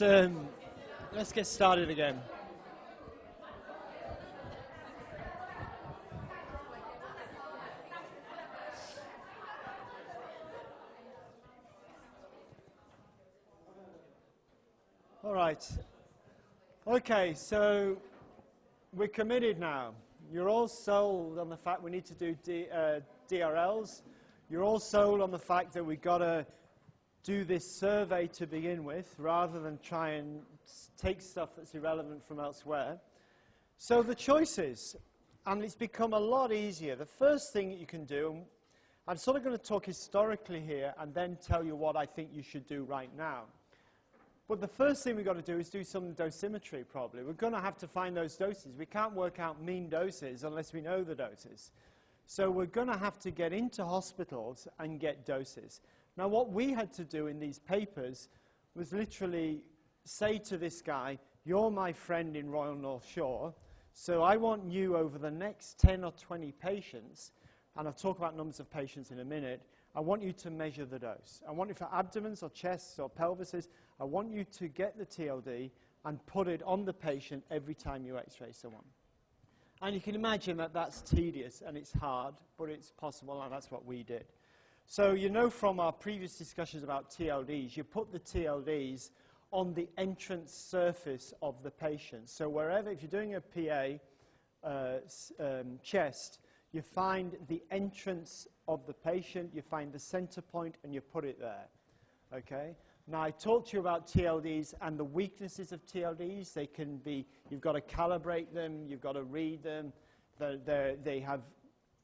get started again. All right. Okay, so we're committed now. You're all sold on the fact we need to do DRLs. You're all sold on the fact that we've got to do this survey to begin with, rather than try and take stuff that's irrelevant from elsewhere. So the choices, and it's become a lot easier. The first thing that you can do, and I'm sort of going to talk historically here and then tell you what I think you should do right now. But the first thing we've got to do is do some dosimetry, probably. We're going to have to find those doses. We can't work out mean doses unless we know the doses. So we're going to have to get into hospitals and get doses. Now, what we had to do in these papers was literally say to this guy, you're my friend in Royal North Shore, so I want you over the next 10 or 20 patients, and I'll talk about numbers of patients in a minute, I want you to measure the dose. I want you for abdomens or chests or pelvises, I want you to get the TLD and put it on the patient every time you x-ray someone. And you can imagine that that's tedious and it's hard, but it's possible, and that's what we did. So you know from our previous discussions about TLDs, you put the TLDs on the entrance surface of the patient. So wherever, if you're doing a PA chest, you find the entrance of the patient, you find the center point, and you put it there. Okay? Now, I talked to you about TLDs and the weaknesses of TLDs. They can be, you've got to calibrate them, you've got to read them. They have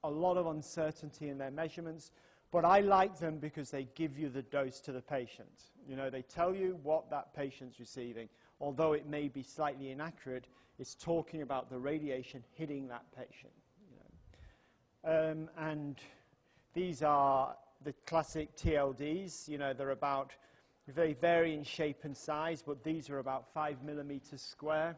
a lot of uncertainty in their measurements. But I like them because they give you the dose to the patient. You know, they tell you what that patient's receiving. Although it may be slightly inaccurate, it's talking about the radiation hitting that patient. You know. And these are the classic TLDs. You know, they're about, they vary in shape and size, but these are about 5 millimeters square.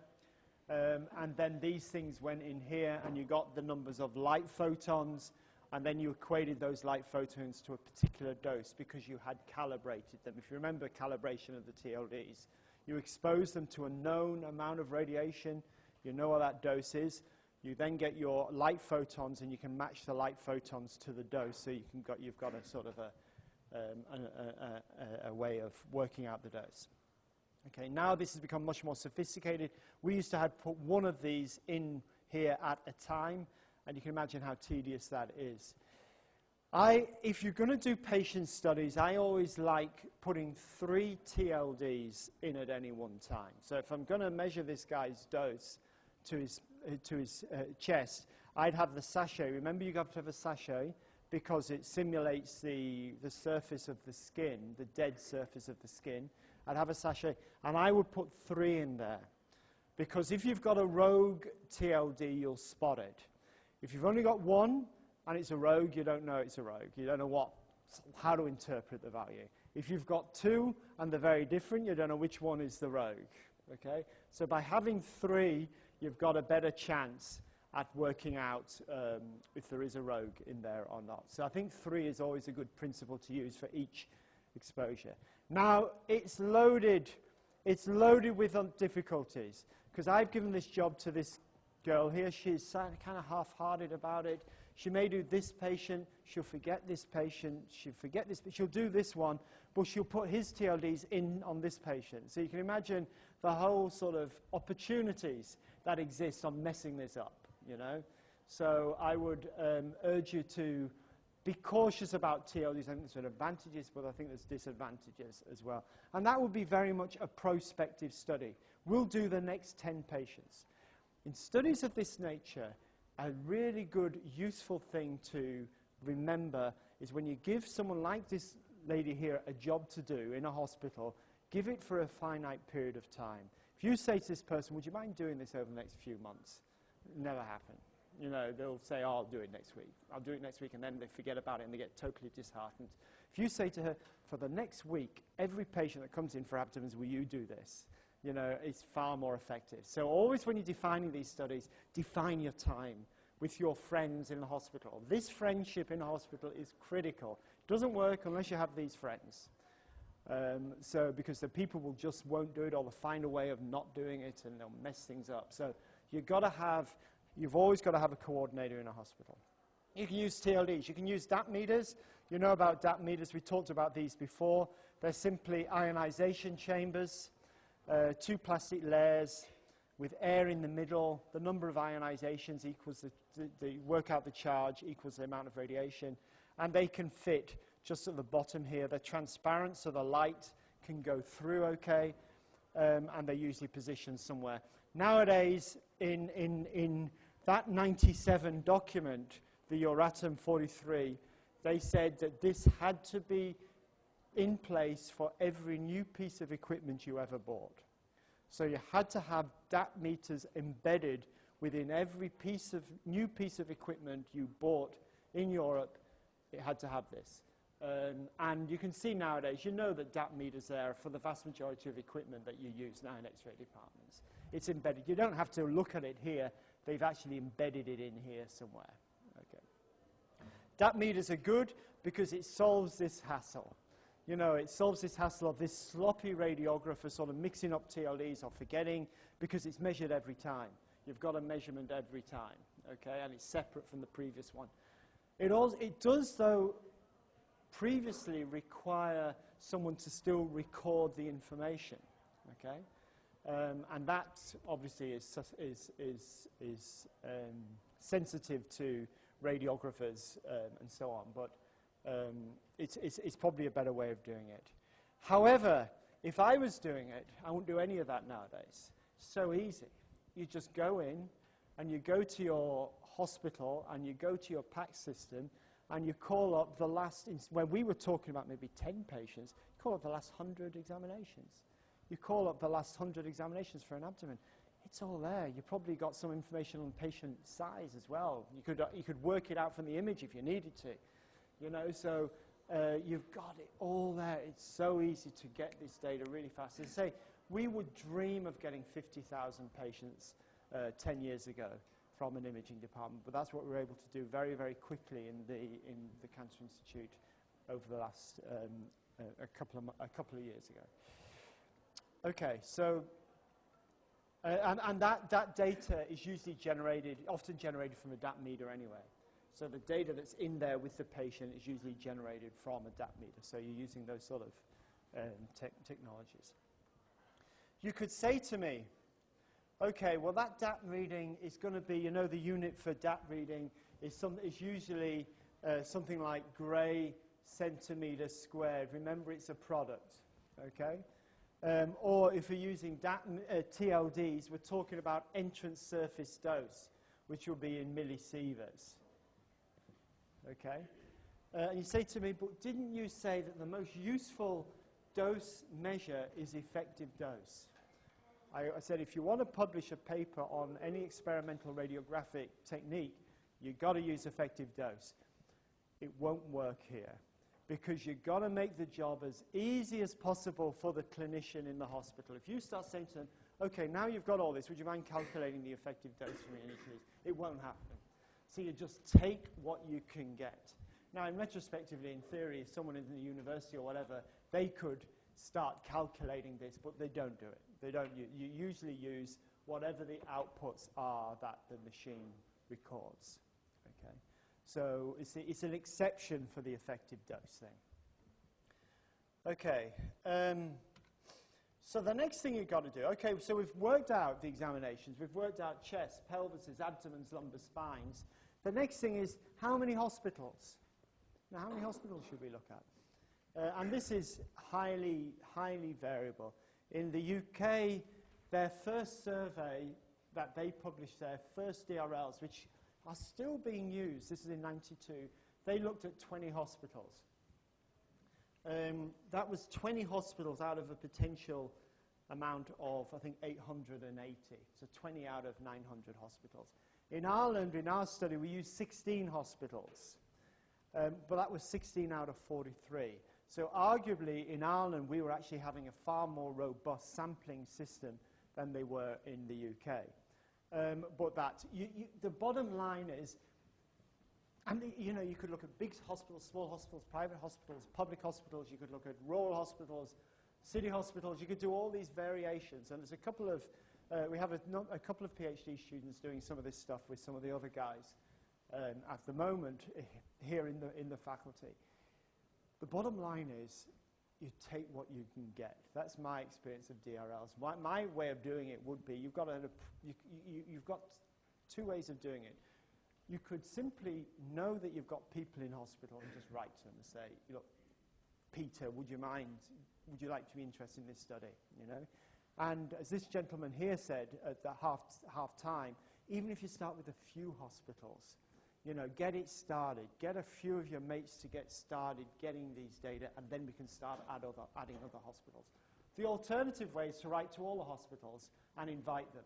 And then these things went in here, and you got the numbers of light photons, and then you equated those light photons to a particular dose because you had calibrated them. If you remember calibration of the TLDs, you expose them to a known amount of radiation, you know what that dose is, you then get your light photons and you can match the light photons to the dose, so you've got a sort of a way of working out the dose. Okay, now this has become much more sophisticated. We used to have put one of these in here at a time, and you can imagine how tedious that is. If you're going to do patient studies, I always like putting 3 TLDs in at any one time. So if I'm going to measure this guy's dose to his chest, I'd have the sachet. Remember, you have to have a sachet because it simulates the surface of the skin, the dead surface of the skin. I'd have a sachet, and I would put 3 in there. Because if you've got a rogue TLD, you'll spot it. If you've only got 1 and it's a rogue, you don't know it's a rogue. You don't know how to interpret the value. If you've got 2 and they're very different, you don't know which one is the rogue. Okay? So by having 3, you've got a better chance at working out if there is a rogue in there or not. So I think 3 is always a good principle to use for each exposure. Now, it's loaded with difficulties, because I've given this job to this girl here. She's kind of half-hearted about it. She may do this patient, she'll forget this patient, she'll do this one, but she'll put his TLDs in on this patient. So you can imagine the whole sort of opportunities that exist on messing this up, you know. So I would urge you to be cautious about TLDs. I think there's advantages, but I think there's disadvantages as well. And that would be very much a prospective study. We'll do the next 10 patients. In studies of this nature, a really good, useful thing to remember is when you give someone like this lady here a job to do in a hospital, give it for a finite period of time. If you say to this person, would you mind doing this over the next few months? It'll never happen. You know, they'll say, oh, I'll do it next week. I'll do it next week, and then they forget about it and they get totally disheartened. If you say to her, for the next week, every patient that comes in for abdomens, will you do this? You know, it's far more effective. So always when you're defining these studies, define your time with your friends in the hospital. This friendship in the hospital is critical. It doesn't work unless you have these friends. So because the people will just won't do it, or they'll find a way of not doing it, and they'll mess things up. So you've always got to have a coordinator in a hospital. You can use TLDs. You can use DAP meters. You know about DAP meters. We talked about these before. They're simply ionization chambers, 2 plastic layers with air in the middle. The number of ionizations equals the work out the charge equals the amount of radiation. And they can fit just at the bottom here. They're transparent, so the light can go through okay, and they're usually positioned somewhere. Nowadays, in that 97 document, the Euratom 43, they said that this had to be in place for every new piece of equipment you ever bought. So you had to have DAP meters embedded within every new piece of equipment you bought in Europe. It had to have this. And you can see nowadays, you know that DAP meters there for the vast majority of equipment that you use now in X-ray departments. It's embedded. You don't have to look at it here. They've actually embedded it in here somewhere. Okay. DAP meters are good because it solves this hassle. You know, it solves this hassle of this sloppy radiographer sort of mixing up TLDs or forgetting, because it's measured every time. You've got a measurement every time, okay, and it's separate from the previous one. It does, though, previously require someone to still record the information, okay? And that obviously is sensitive to radiographers and so on, but it's probably a better way of doing it. However, if I was doing it, I wouldn't do any of that nowadays. So easy. You just go in and you go to your hospital and you go to your PACS system and you call up the last, when we were talking about maybe 10 patients, you call up the last 100 examinations. You call up the last 100 examinations for an abdomen. It's all there. You probably got some information on patient size as well. You could work it out from the image if you needed to. You know, so you've got it all there. It's so easy to get this data really fast. As I say, we would dream of getting 50,000 patients 10 years ago from an imaging department, but that's what we were able to do very, very quickly in the Cancer Institute over the last a couple of years ago. Okay, so and that data is usually often generated from a DAP meter anyway. So the data that's in there with the patient is usually generated from a DAP meter. So you're using those sort of technologies. You could say to me, okay, well that DAP reading is going to be, you know, the unit for DAP reading is usually something like gray centimeter squared. Remember, it's a product, okay? Or if we're using TLDs, we're talking about entrance surface dose, which will be in millisieverts. Okay? And you say to me, but didn't you say that the most useful dose measure is effective dose? I said, if you want to publish a paper on any experimental radiographic technique, you've got to use effective dose. It won't work here, because you've got to make the job as easy as possible for the clinician in the hospital. If you start saying to them, okay, now you've got all this, would you mind calculating the effective dose for me in each of these? It won't happen. So you just take what you can get. Now, in retrospectively, in theory, if someone in the university or whatever, they could start calculating this, but they don't do it. They don't. You usually use whatever the outputs are that the machine records. Okay, so it's an exception for the effective dose thing. Okay, so the next thing you've got to do. Okay, so we've worked out the examinations. We've worked out chests, pelvises, abdomens, lumbar spines. The next thing is how many hospitals. Now, how many hospitals should we look at? And this is highly, highly variable. In the UK, their first survey that they published, their first DRLs, which are still being used, this is in '92, they looked at 20 hospitals. That was 20 hospitals out of a potential amount of, I think, 880. So 20 out of 900 hospitals. In Ireland, in our study, we used 16 hospitals. But that was 16 out of 43. So arguably, in Ireland, we were actually having a far more robust sampling system than they were in the UK. But the bottom line is, And you know, you could look at big hospitals, small hospitals, private hospitals, public hospitals. You could look at rural hospitals, city hospitals. You could do all these variations. And there's a couple of, we have a couple of PhD students doing some of this stuff with some of the other guys at the moment here in the faculty. The bottom line is, you take what you can get. That's my experience of DRLs. My way of doing it would be, you've got two ways of doing it. You could simply know that you've got people in hospital and just write to them and say, look, Peter, would you like to be interested in this study, you know? And as this gentleman here said at the half time, even if you start with a few hospitals, you know, get it started. Get a few of your mates to get started getting these data, and then we can start adding other hospitals. The alternative way is to write to all the hospitals and invite them.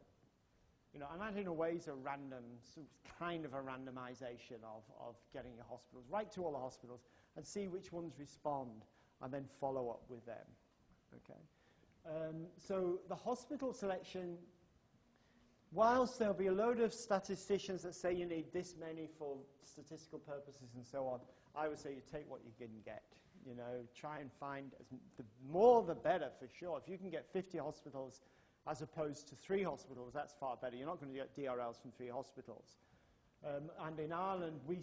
You know, and that in a way is a random, kind of a randomization of getting your hospitals. Write to all the hospitals and see which ones respond, and then follow up with them. Okay. So the hospital selection, whilst there'll be a load of statisticians that say you need this many for statistical purposes and so on, I would say you take what you can get. You know, try and find the more the better for sure. If you can get 50 hospitals as opposed to 3 hospitals, that's far better. You're not going to get DRLs from 3 hospitals. And in Ireland, we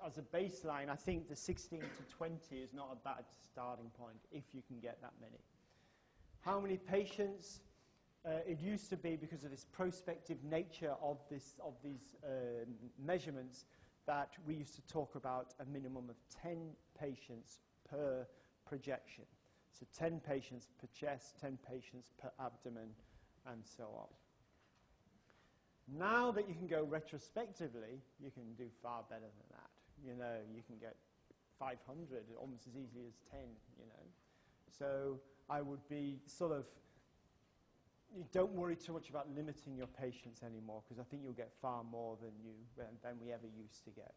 as a baseline, I think the 16 to 20 is not a bad starting point if you can get that many. How many patients? It used to be, because of this prospective nature of these measurements, that we used to talk about a minimum of 10 patients per projection. So 10 patients per chest, 10 patients per abdomen, and so on. Now that you can go retrospectively, you can do far better than that. You know, you can get 500 almost as easily as 10, you know. So I would be sort of, you don't worry too much about limiting your patients anymore, because I think you'll get far more than we ever used to get.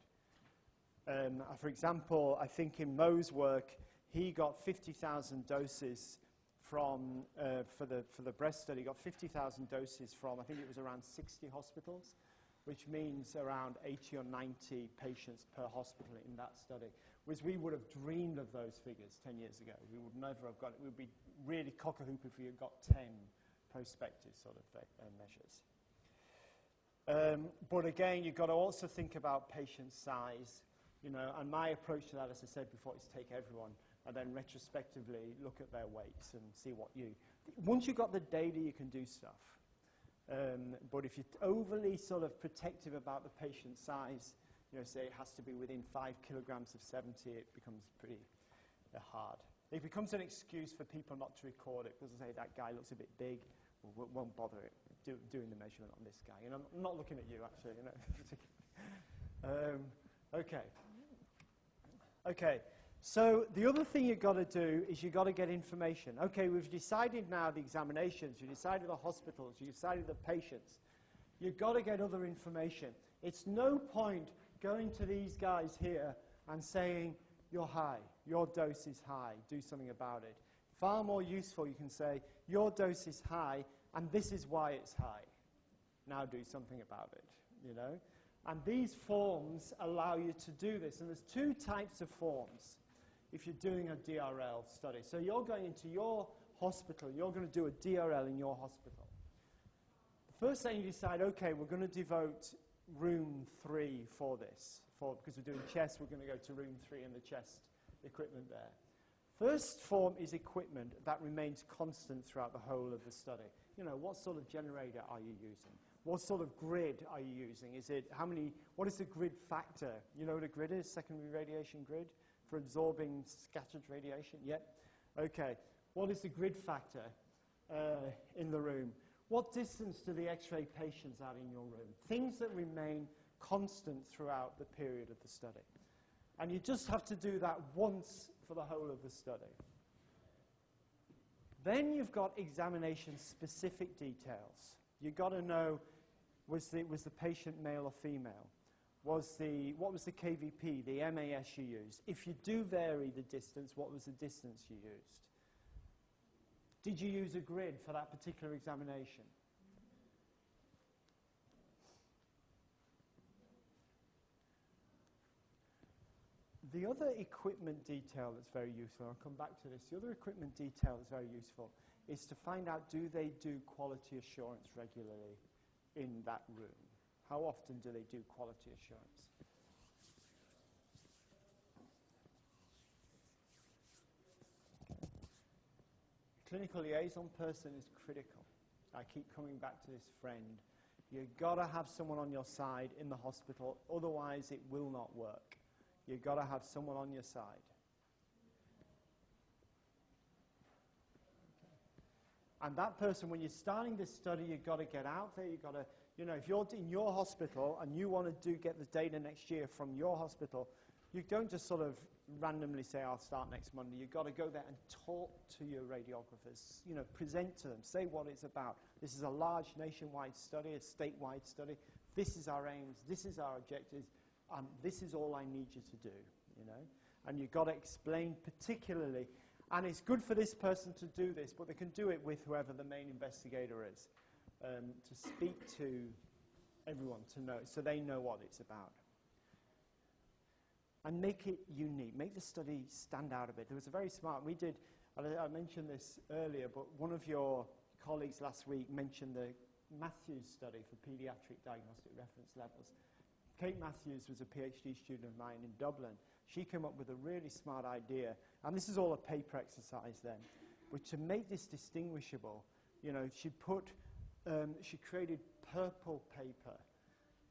For example, I think in Mo's work, he got 50,000 doses from, for the breast study, got 50,000 doses from, I think it was around 60 hospitals, which means around 80 or 90 patients per hospital in that study. Whereas we would have dreamed of those figures 10 years ago. We would never have got it. We would be really cock-a-hoop if we had got 10 prospective sort of measures. But again, you've got to also think about patient size, you know, and my approach to that, as I said before, is take everyone and then retrospectively look at their weights and see what once you've got the data, you can do stuff. But if you're overly sort of protective about the patient size, you know, say it has to be within 5 kilograms of 70, it becomes pretty hard. It becomes an excuse for people not to record it, because they say that guy looks a bit big, won't bother doing the measurement on this guy. And I'm not looking at you, actually. You know. Okay. So the other thing you've got to do is you've got to get information. Okay, we've decided now the examinations, you decided the hospitals, you decided the patients. You've got to get other information. It's no point going to these guys here and saying, you're high, your dose is high, do something about it. Far more useful, you can say, your dose is high, and this is why it's high. Now do something about it, you know? And these forms allow you to do this. And there's 2 types of forms if you're doing a DRL study. So you're going into your hospital, you're going to do a DRL in your hospital. The first thing you decide, okay, we're going to devote room 3 for this. Because we're doing chest, we're going to go to room 3 and the chest equipment there. First form is equipment that remains constant throughout the whole of the study. You know, what sort of generator are you using? What sort of grid are you using? What is the grid factor? You know what a grid is? Secondary radiation grid for absorbing scattered radiation? Yep. Okay. What is the grid factor in the room? What distance do the X-ray patients out in your room? Things that remain constant throughout the period of the study. And you just have to do that once for the whole of the study. Then you've got examination-specific details. You've got to know, was the patient male or female? What was the KVP, the MAS you used? If you do vary the distance, what was the distance you used? Did you use a grid for that particular examination? The other equipment detail that's very useful, I'll come back to this, the other equipment detail that's very useful is to find out, do they do quality assurance regularly in that room? How often do they do quality assurance? Clinical liaison person is critical. I keep coming back to this friend. You've got to have someone on your side in the hospital, otherwise it will not work. You've got to have someone on your side. And that person, when you're starting this study, you've got to get out there. You've got to, you know, if you're in your hospital and you want to get the data next year from your hospital, you don't just sort of randomly say, I'll start next Monday. You've got to go there and talk to your radiographers, you know, present to them, say what it's about. This is a large nationwide study, a statewide study. This is our aims, this is our objectives, this is all I need you to do, you know. And you've got to explain particularly, and it's good for this person to do this, but they can do it with whoever the main investigator is, to speak to everyone, to know, so they know what it's about. And make it unique. Make the study stand out a bit. There was a very smart, I mentioned this earlier, but one of your colleagues last week mentioned the Matthews study for pediatric diagnostic reference levels. Kate Matthews was a PhD student of mine in Dublin. She came up with a really smart idea, and this is all a paper exercise then, but to make this distinguishable, you know, she created purple paper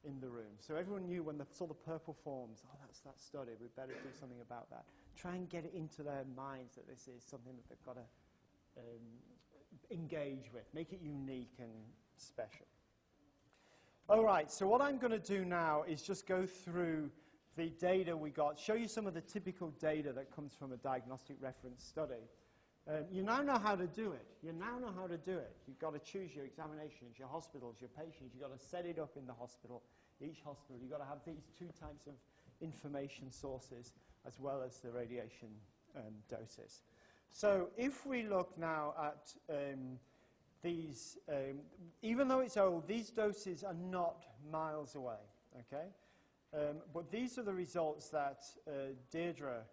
in the room. So everyone knew when they saw the purple forms, oh, that's that study, we better do something about that. Try and get it into their minds that this is something that they've got to engage with. Make it unique and special. All right, so what I'm going to do now is just go through the data we got, show you some of the typical data that comes from a diagnostic reference study. You now know how to do it. You now know how to do it. You've got to choose your examinations, your hospitals, your patients. You've got to set it up in the hospital, each hospital. You've got to have these two types of information sources as well as the radiation doses. So if we look now at these, even though it's old, these doses are not miles away, okay? But these are the results that Deirdre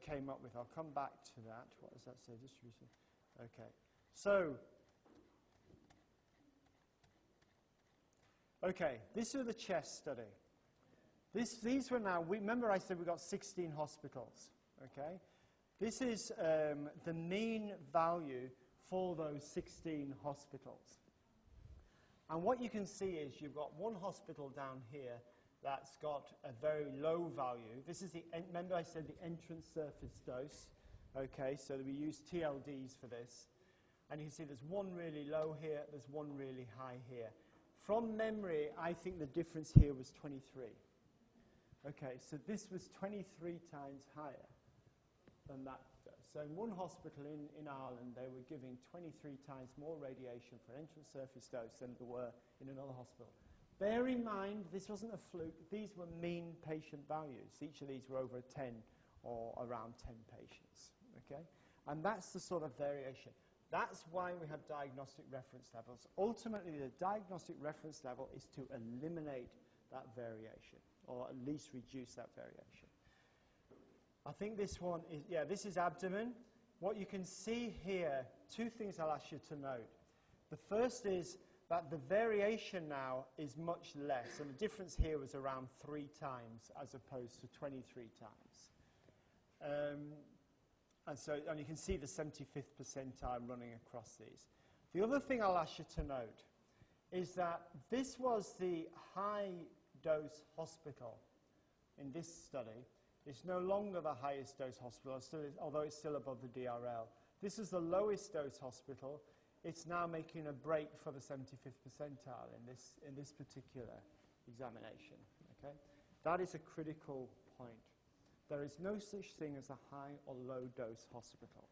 came up with. I'll come back to that. What does that say? Distribution. Okay. So, okay, this is the CHEST study. These were now, remember I said we've got 16 hospitals, okay? This is the mean value for those 16 hospitals. And what you can see is you've got one hospital down here that's got a very low value. This is the, remember I said the entrance surface dose. Okay, so we use TLDs for this. And you can see there's one really low here, there's one really high here. From memory, I think the difference here was 23. Okay, so this was 23 times higher than that dose. So in one hospital in Ireland, they were giving 23 times more radiation for entrance surface dose than there were in another hospital. Bear in mind, this wasn't a fluke. These were mean patient values. Each of these were over 10 or around 10 patients, okay? And that's the sort of variation. That's why we have diagnostic reference levels. Ultimately, the diagnostic reference level is to eliminate that variation, or at least reduce that variation. I think this one is, yeah, this is abdomen. What you can see here, two things I'll ask you to note. The first is that the variation now is much less, and the difference here was around 3 times as opposed to 23 times. And you can see the 75th percentile running across these. The other thing I'll ask you to note is that this was the high-dose hospital in this study. It's no longer the highest dose hospital, although it's still above the DRL. This is the lowest dose hospital. It's now making a break for the 75th percentile in this particular examination. Okay? That is a critical point. There is no such thing as a high or low dose hospital.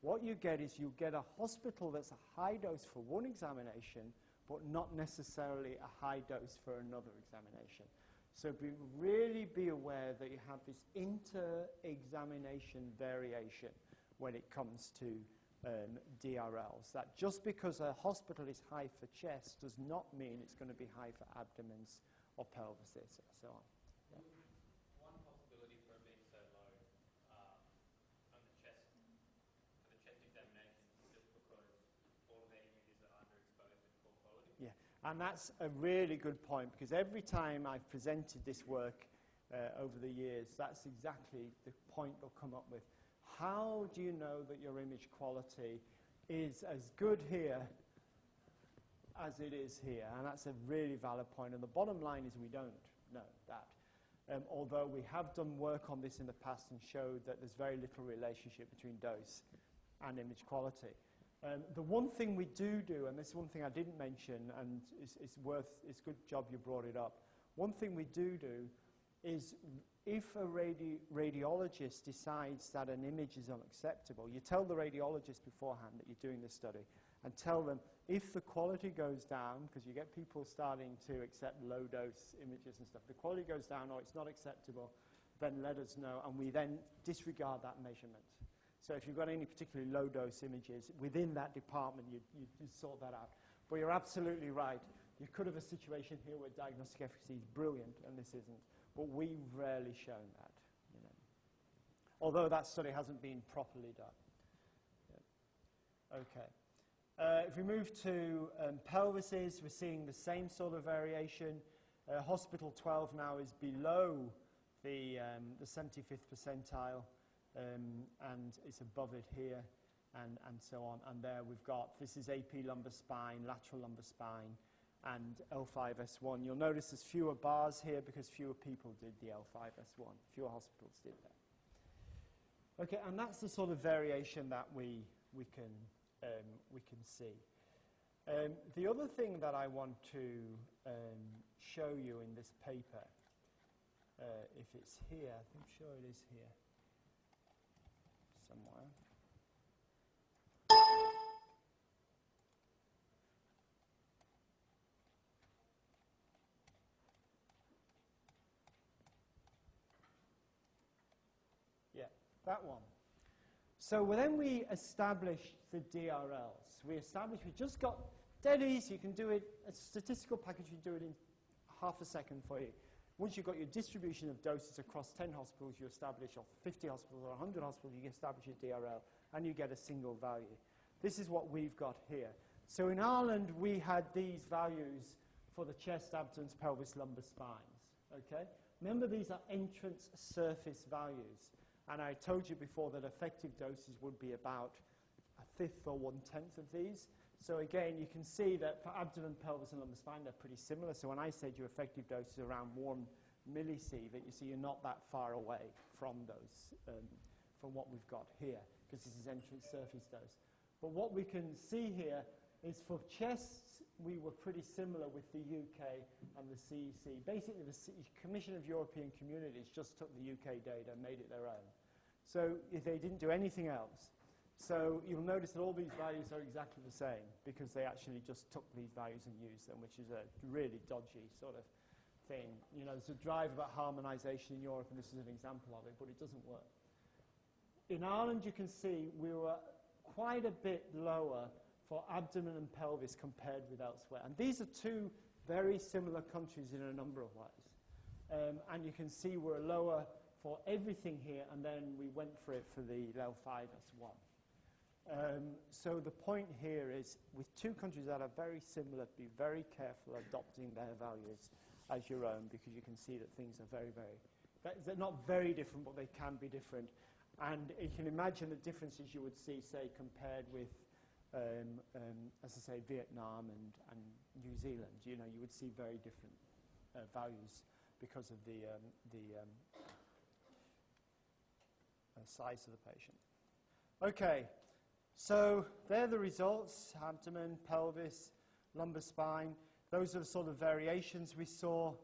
What you get is you get a hospital that's a high dose for one examination, but not necessarily a high dose for another examination. So really be aware that you have this inter-examination variation when it comes to DRLs. That just because a hospital is high for chest does not mean it's going to be high for abdomens or pelvises and so on. Yeah. One possibility for being And that's a really good point, because every time I've presented this work over the years, that's exactly the point they'll come up with. How do you know that your image quality is as good here as it is here? And that's a really valid point. And the bottom line is we don't know that. Although we have done work on this in the past and showed that there's very little relationship between dose and image quality. The one thing we do, and this is one thing I didn't mention, and it's good job you brought it up. One thing we do is if a radiologist decides that an image is unacceptable, you tell the radiologist beforehand that you're doing this study and tell them if the quality goes down, because you get people starting to accept low-dose images and stuff, the quality goes down or it's not acceptable, then let us know, and we then disregard that measurement. So if you've got any particularly low-dose images within that department, you sort that out. But you're absolutely right. You could have a situation here where diagnostic efficacy is brilliant, and this isn't. But we've rarely shown that, you know. Although that study hasn't been properly done. Yeah. Okay. If we move to pelvises, we're seeing the same sort of variation. Hospital 12 now is below the 75th percentile, and it's above it here, and so on. And there we've got, this is AP lumbar spine, lateral lumbar spine, and L5S1. You'll notice there's fewer bars here because fewer people did the L5S1. Fewer hospitals did that. Okay, and that's the sort of variation that we can see. The other thing that I want to show you in this paper, if it's here, I'm sure it is here somewhere. Yeah, that one. So then we established the DRLs. We just got dead easy. You can do it, a statistical package, you do it in half a second for you. Once you've got your distribution of doses across 10 hospitals, you establish, or 50 hospitals, or 100 hospitals, you establish your DRL, and you get a single value. This is what we've got here. So in Ireland, we had these values for the chest, abdomen, pelvis, lumbar spines. Okay? Remember, these are entrance surface values. And I told you before that effective doses would be about a fifth or 1/10 of these. So again, you can see that for abdomen, pelvis, and lumbar spine, they're pretty similar. So when I said your effective dose is around 1 millisievert, you see you're not that far away from those, from what we've got here, because this is entrance surface dose. But what we can see here is for chests, we were pretty similar with the UK and the CEC. Basically, the Commission of European Communities just took the UK data and made it their own. So they didn't do anything else. So you'll notice that all these values are exactly the same because they actually just took these values and used them, which is a really dodgy sort of thing. You know, there's a drive about harmonization in Europe, and this is an example of it, but it doesn't work. In Ireland, you can see we were quite a bit lower for abdomen and pelvis compared with elsewhere. And these are two very similar countries in a number of ways. And you can see we're lower for everything here, and then we went for it for the L5S1. So the point here is, with two countries that are very similar, be very careful adopting their values as your own, because you can see that things are they're not very different, but they can be different. And you can imagine the differences you would see, say, compared with, as I say, Vietnam and New Zealand. You know, you would see very different values because of the size of the patient. Okay. So they're the results: abdomen, pelvis, lumbar spine. Those are the sort of variations we saw.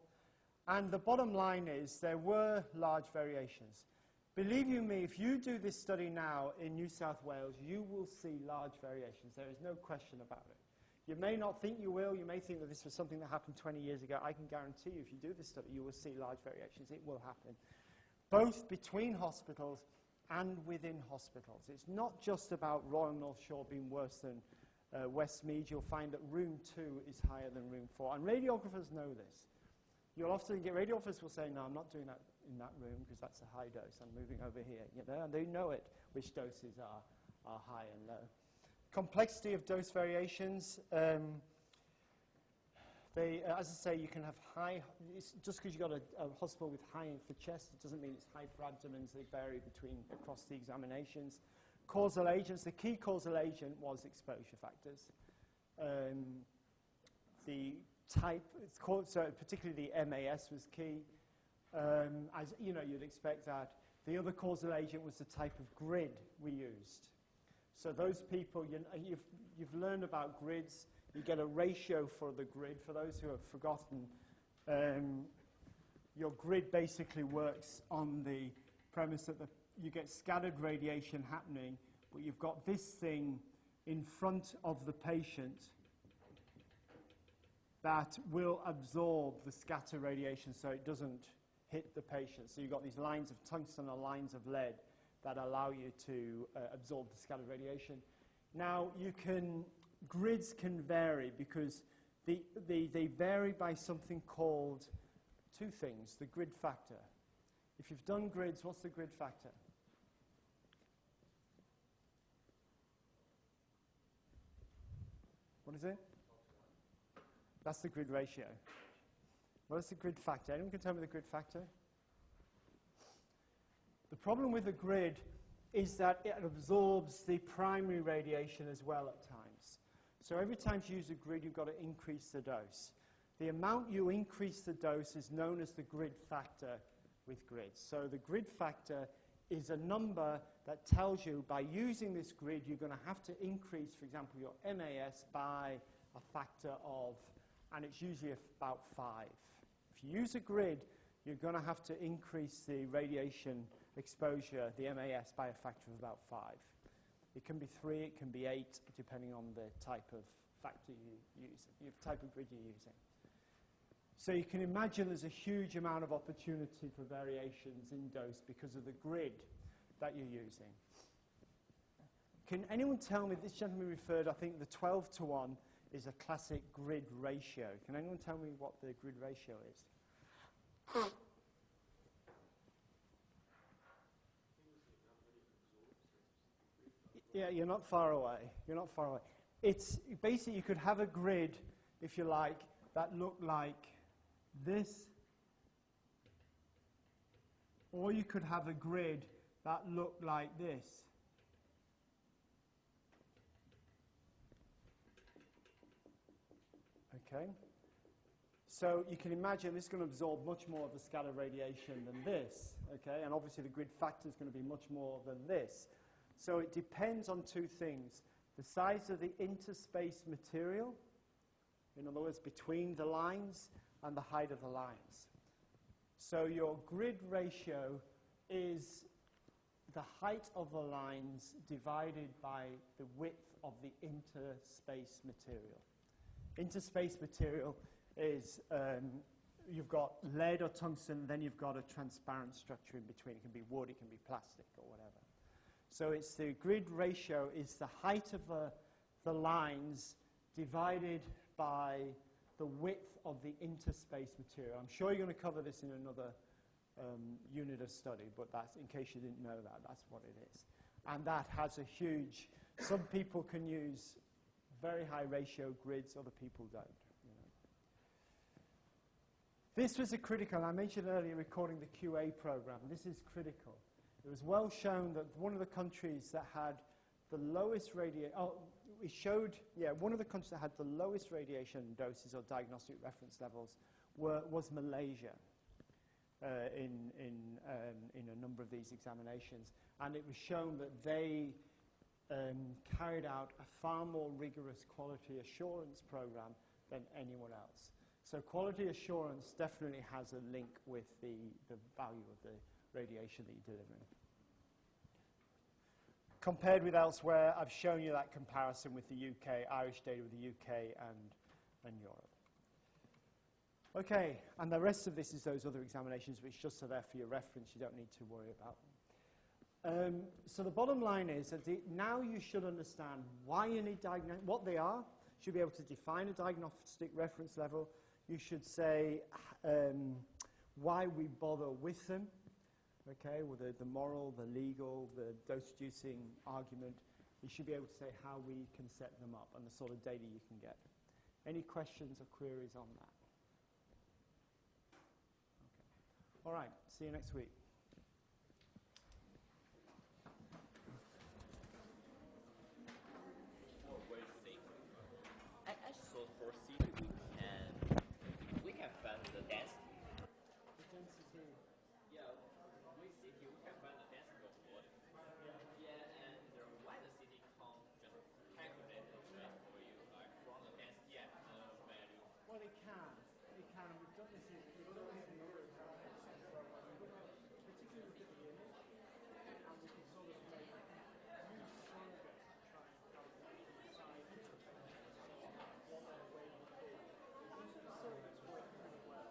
And the bottom line is there were large variations. Believe you me, if you do this study now in New South Wales, you will see large variations. There is no question about it. You may not think you will. You may think that this was something that happened 20 years ago. I can guarantee you, if you do this study, you will see large variations. It will happen, both between hospitals and within hospitals. It's not just about Royal North Shore being worse than Westmead. You'll find that room 2 is higher than room 4. And radiographers know this. You'll often get radiographers will say, no, I'm not doing that in that room because that's a high dose. I'm moving over here. You know, and they know it, which doses are high and low. Complexity of dose variations. They, as I say, you can have high, just because you've got a hospital with high for chest, it doesn't mean it's high for abdomens. They vary across the examinations. Causal agents, the key causal agent was exposure factors. The type, it's called, so particularly the MAS was key. As you know, you'd expect that. The other causal agent was the type of grid we used. So those people, you've learned about grids. You get a ratio for the grid. For those who have forgotten, your grid basically works on the premise that you get scattered radiation happening, but you've got this thing in front of the patient that will absorb the scatter radiation so it doesn't hit the patient. So you've got these lines of tungsten or lines of lead that allow you to absorb the scattered radiation. Now, grids can vary because they vary by something called two things, the grid factor. If you've done grids, what's the grid factor? What is it? That's the grid ratio. What is the grid factor? Anyone can tell me the grid factor? The problem with the grid is that it absorbs the primary radiation as well at times. So every time you use a grid, you've got to increase the dose. The amount you increase the dose is known as the grid factor with grids. So the grid factor is a number that tells you by using this grid, you're going to have to increase, for example, your MAS by a factor of, and it's usually about 5. If you use a grid, you're going to have to increase the radiation exposure, the MAS, by a factor of about 5. It can be 3, it can be 8, depending on the type of factor you use, the type of grid you're using. So you can imagine there's a huge amount of opportunity for variations in dose because of the grid that you're using. Can anyone tell me, this gentleman referred, I think the 12:1 is a classic grid ratio. Can anyone tell me what the grid ratio is? Yeah, you're not far away. You're not far away. It's basically, you could have a grid, if you like, that looked like this, or you could have a grid that looked like this. Okay? So you can imagine this is going to absorb much more of the scatter radiation than this, okay? And obviously the grid factor is going to be much more than this. So it depends on two things. The size of the interspace material, in other words, between the lines, and the height of the lines. So your grid ratio is the height of the lines divided by the width of the interspace material. Interspace material is, you've got lead or tungsten, then you've got a transparent structure in between. It can be wood, it can be plastic, or whatever. So it's the grid ratio is the height of the lines divided by the width of the interspace material. I'm sure you're going to cover this in another unit of study, but that's, in case you didn't know that, that's what it is. And that has a huge, some people can use very high ratio grids, other people don't. You know. This was a critical, I mentioned earlier recording the QA program. This is critical. It was well shown that one of the countries that had the lowest radiation, one of the countries that had the lowest radiation doses or diagnostic reference levels was Malaysia in a number of these examinations. And it was shown that they carried out a far more rigorous quality assurance program than anyone else. So quality assurance definitely has a link with the value of the radiation that you're delivering. Compared with elsewhere, I've shown you that comparison with the UK, Irish data with the UK and Europe. Okay, and the rest of this is those other examinations which just are there for your reference. You don't need to worry about them. So the bottom line is that now you should understand why you need what they are. You should be able to define a diagnostic reference level. You should say why we bother with them. Okay, with the moral, the legal, the dose-reducing argument. You should be able to say how we can set them up and the sort of data you can get. Any questions or queries on that? Okay. All right, see you next week. Oh, wait, see. I saw for city we can find the density. The density. Yeah, with city we can find the density of water. Yeah, and why the city can't just calculate it right for you, like from the density and the value. Well, it can. It can. We've done this in other examples. Particularly look at the image, and we can sort of make use surrogates to try and calculate the size of the what their weight would be. The surrogates work pretty well.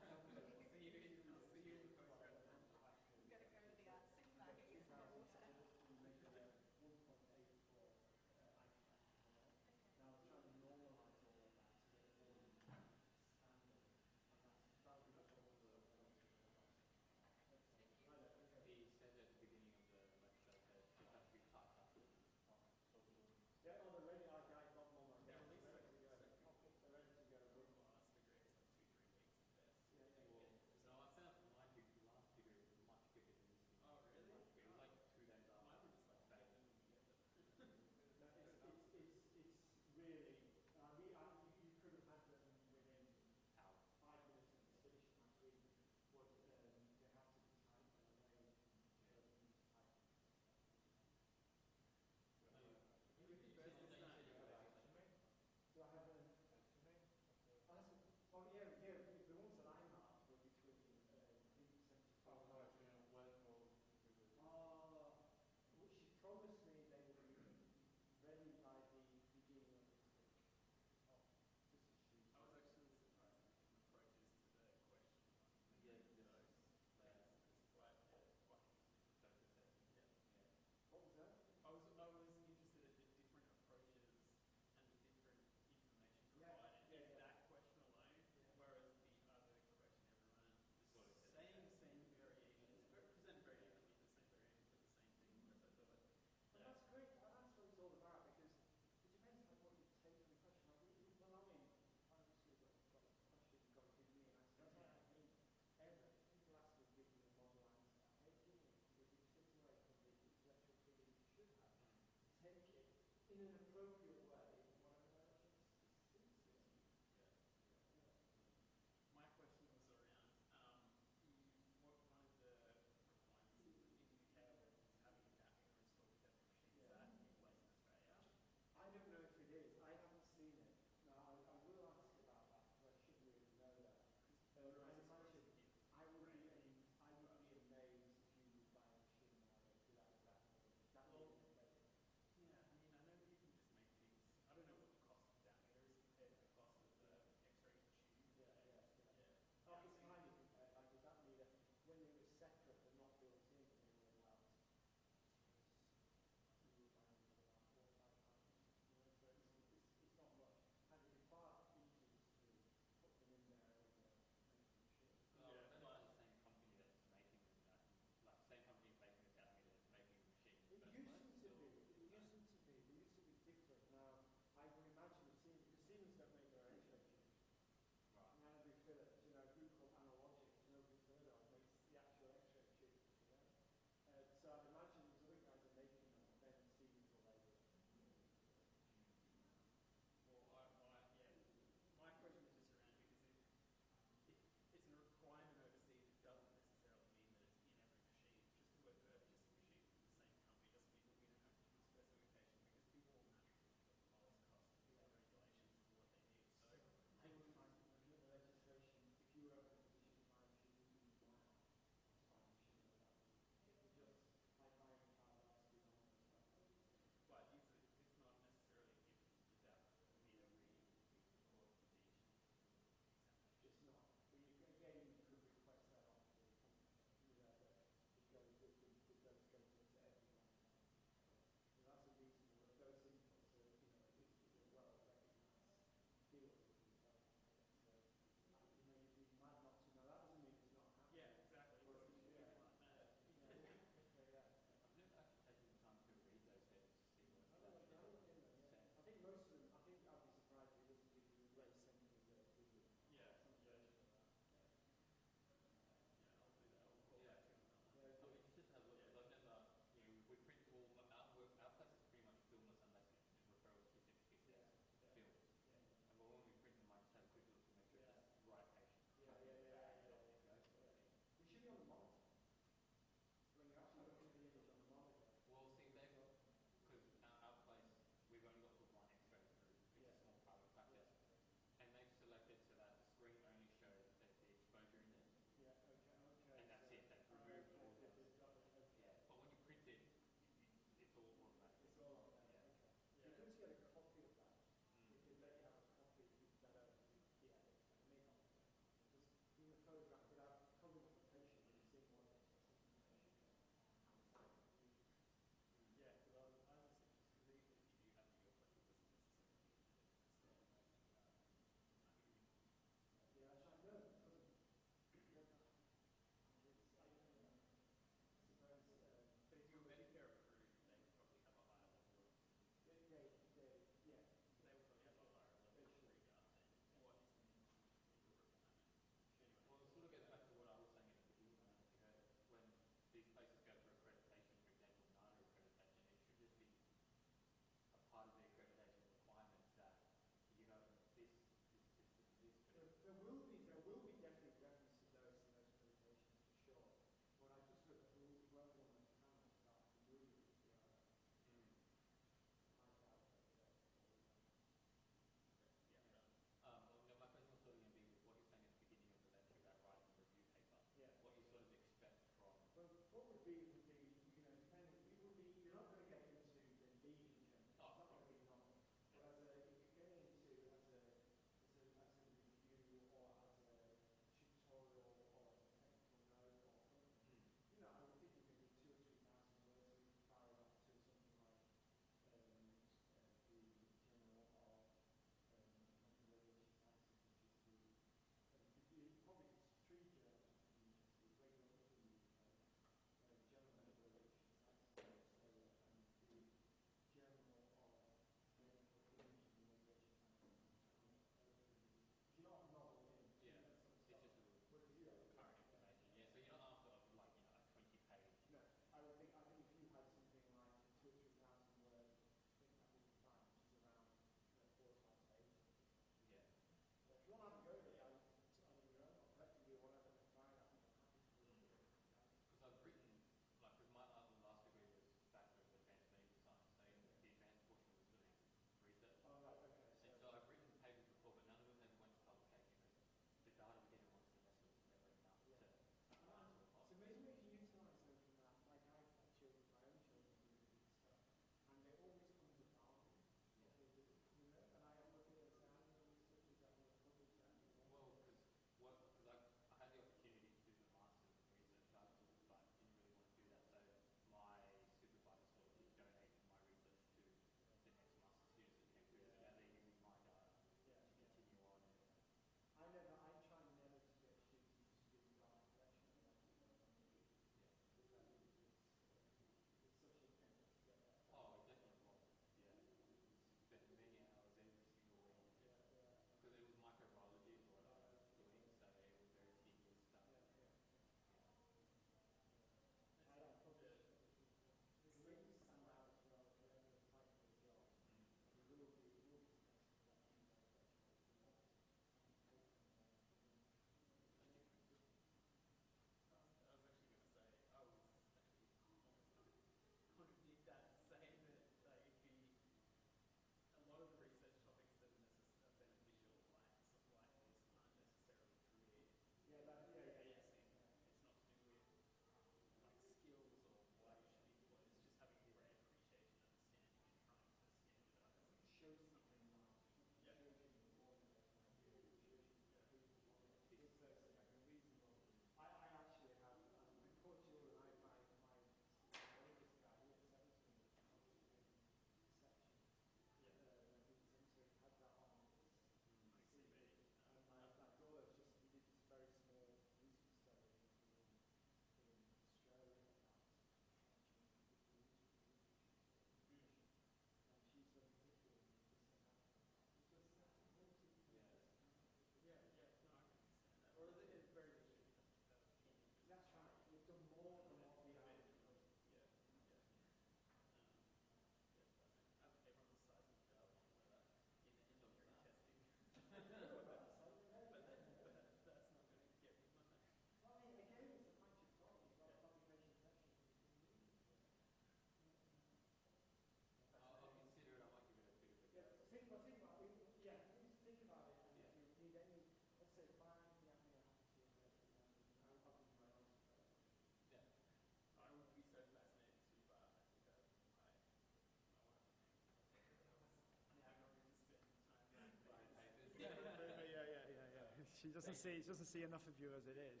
She doesn't see enough of you as it is.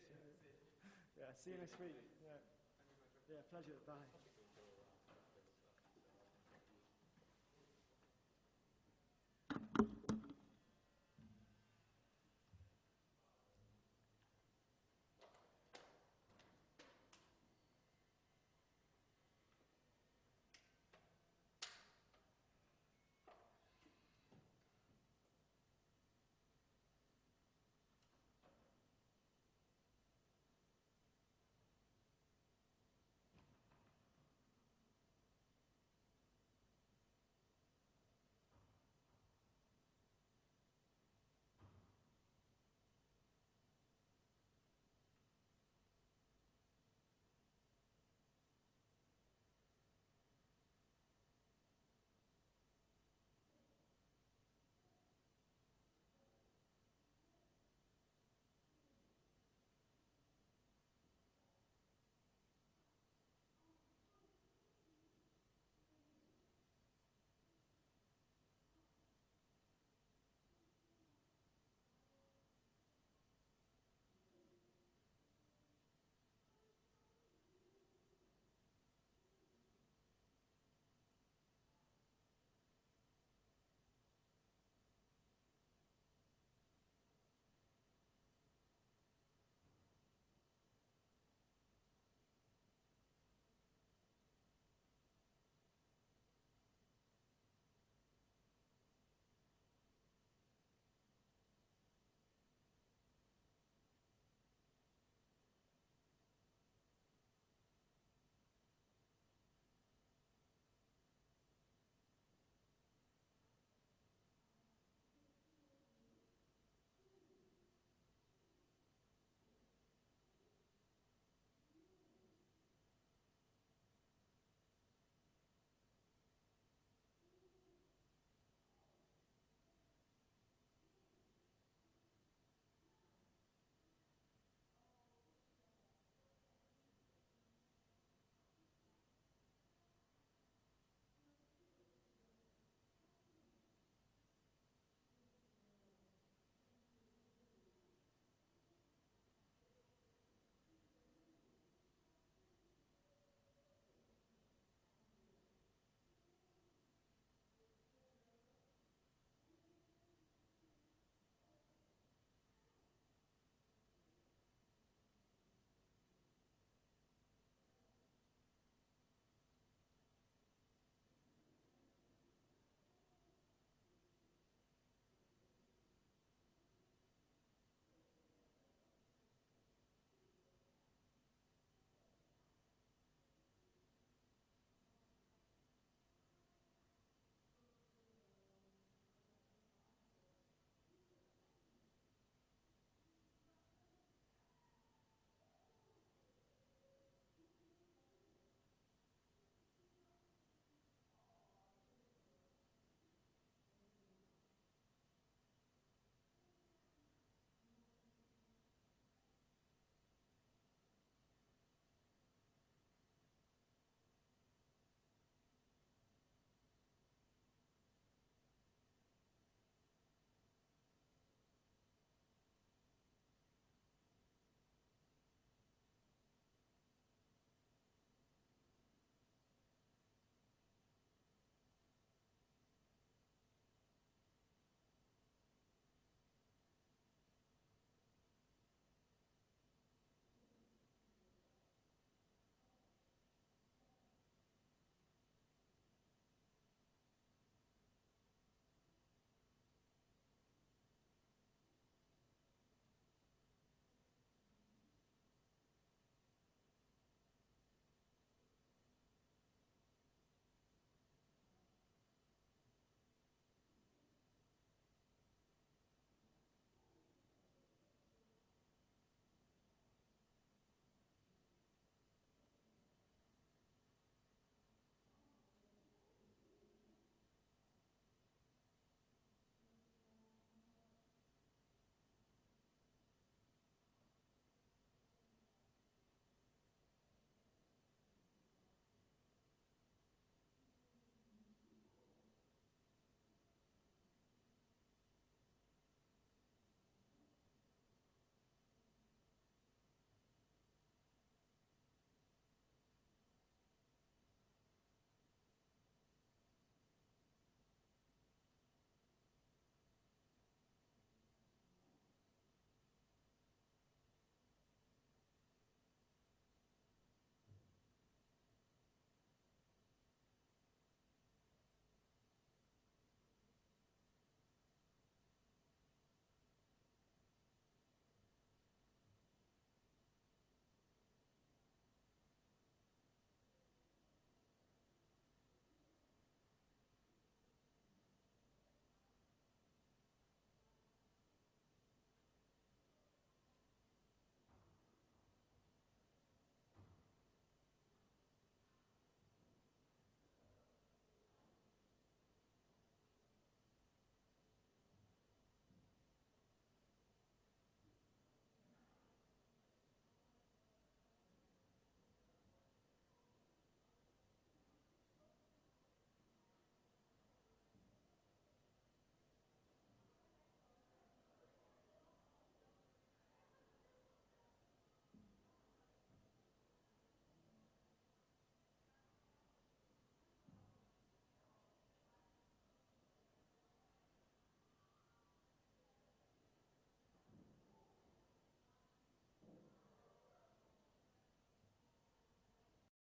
Yeah, see you next week. Yeah, pleasure. Bye.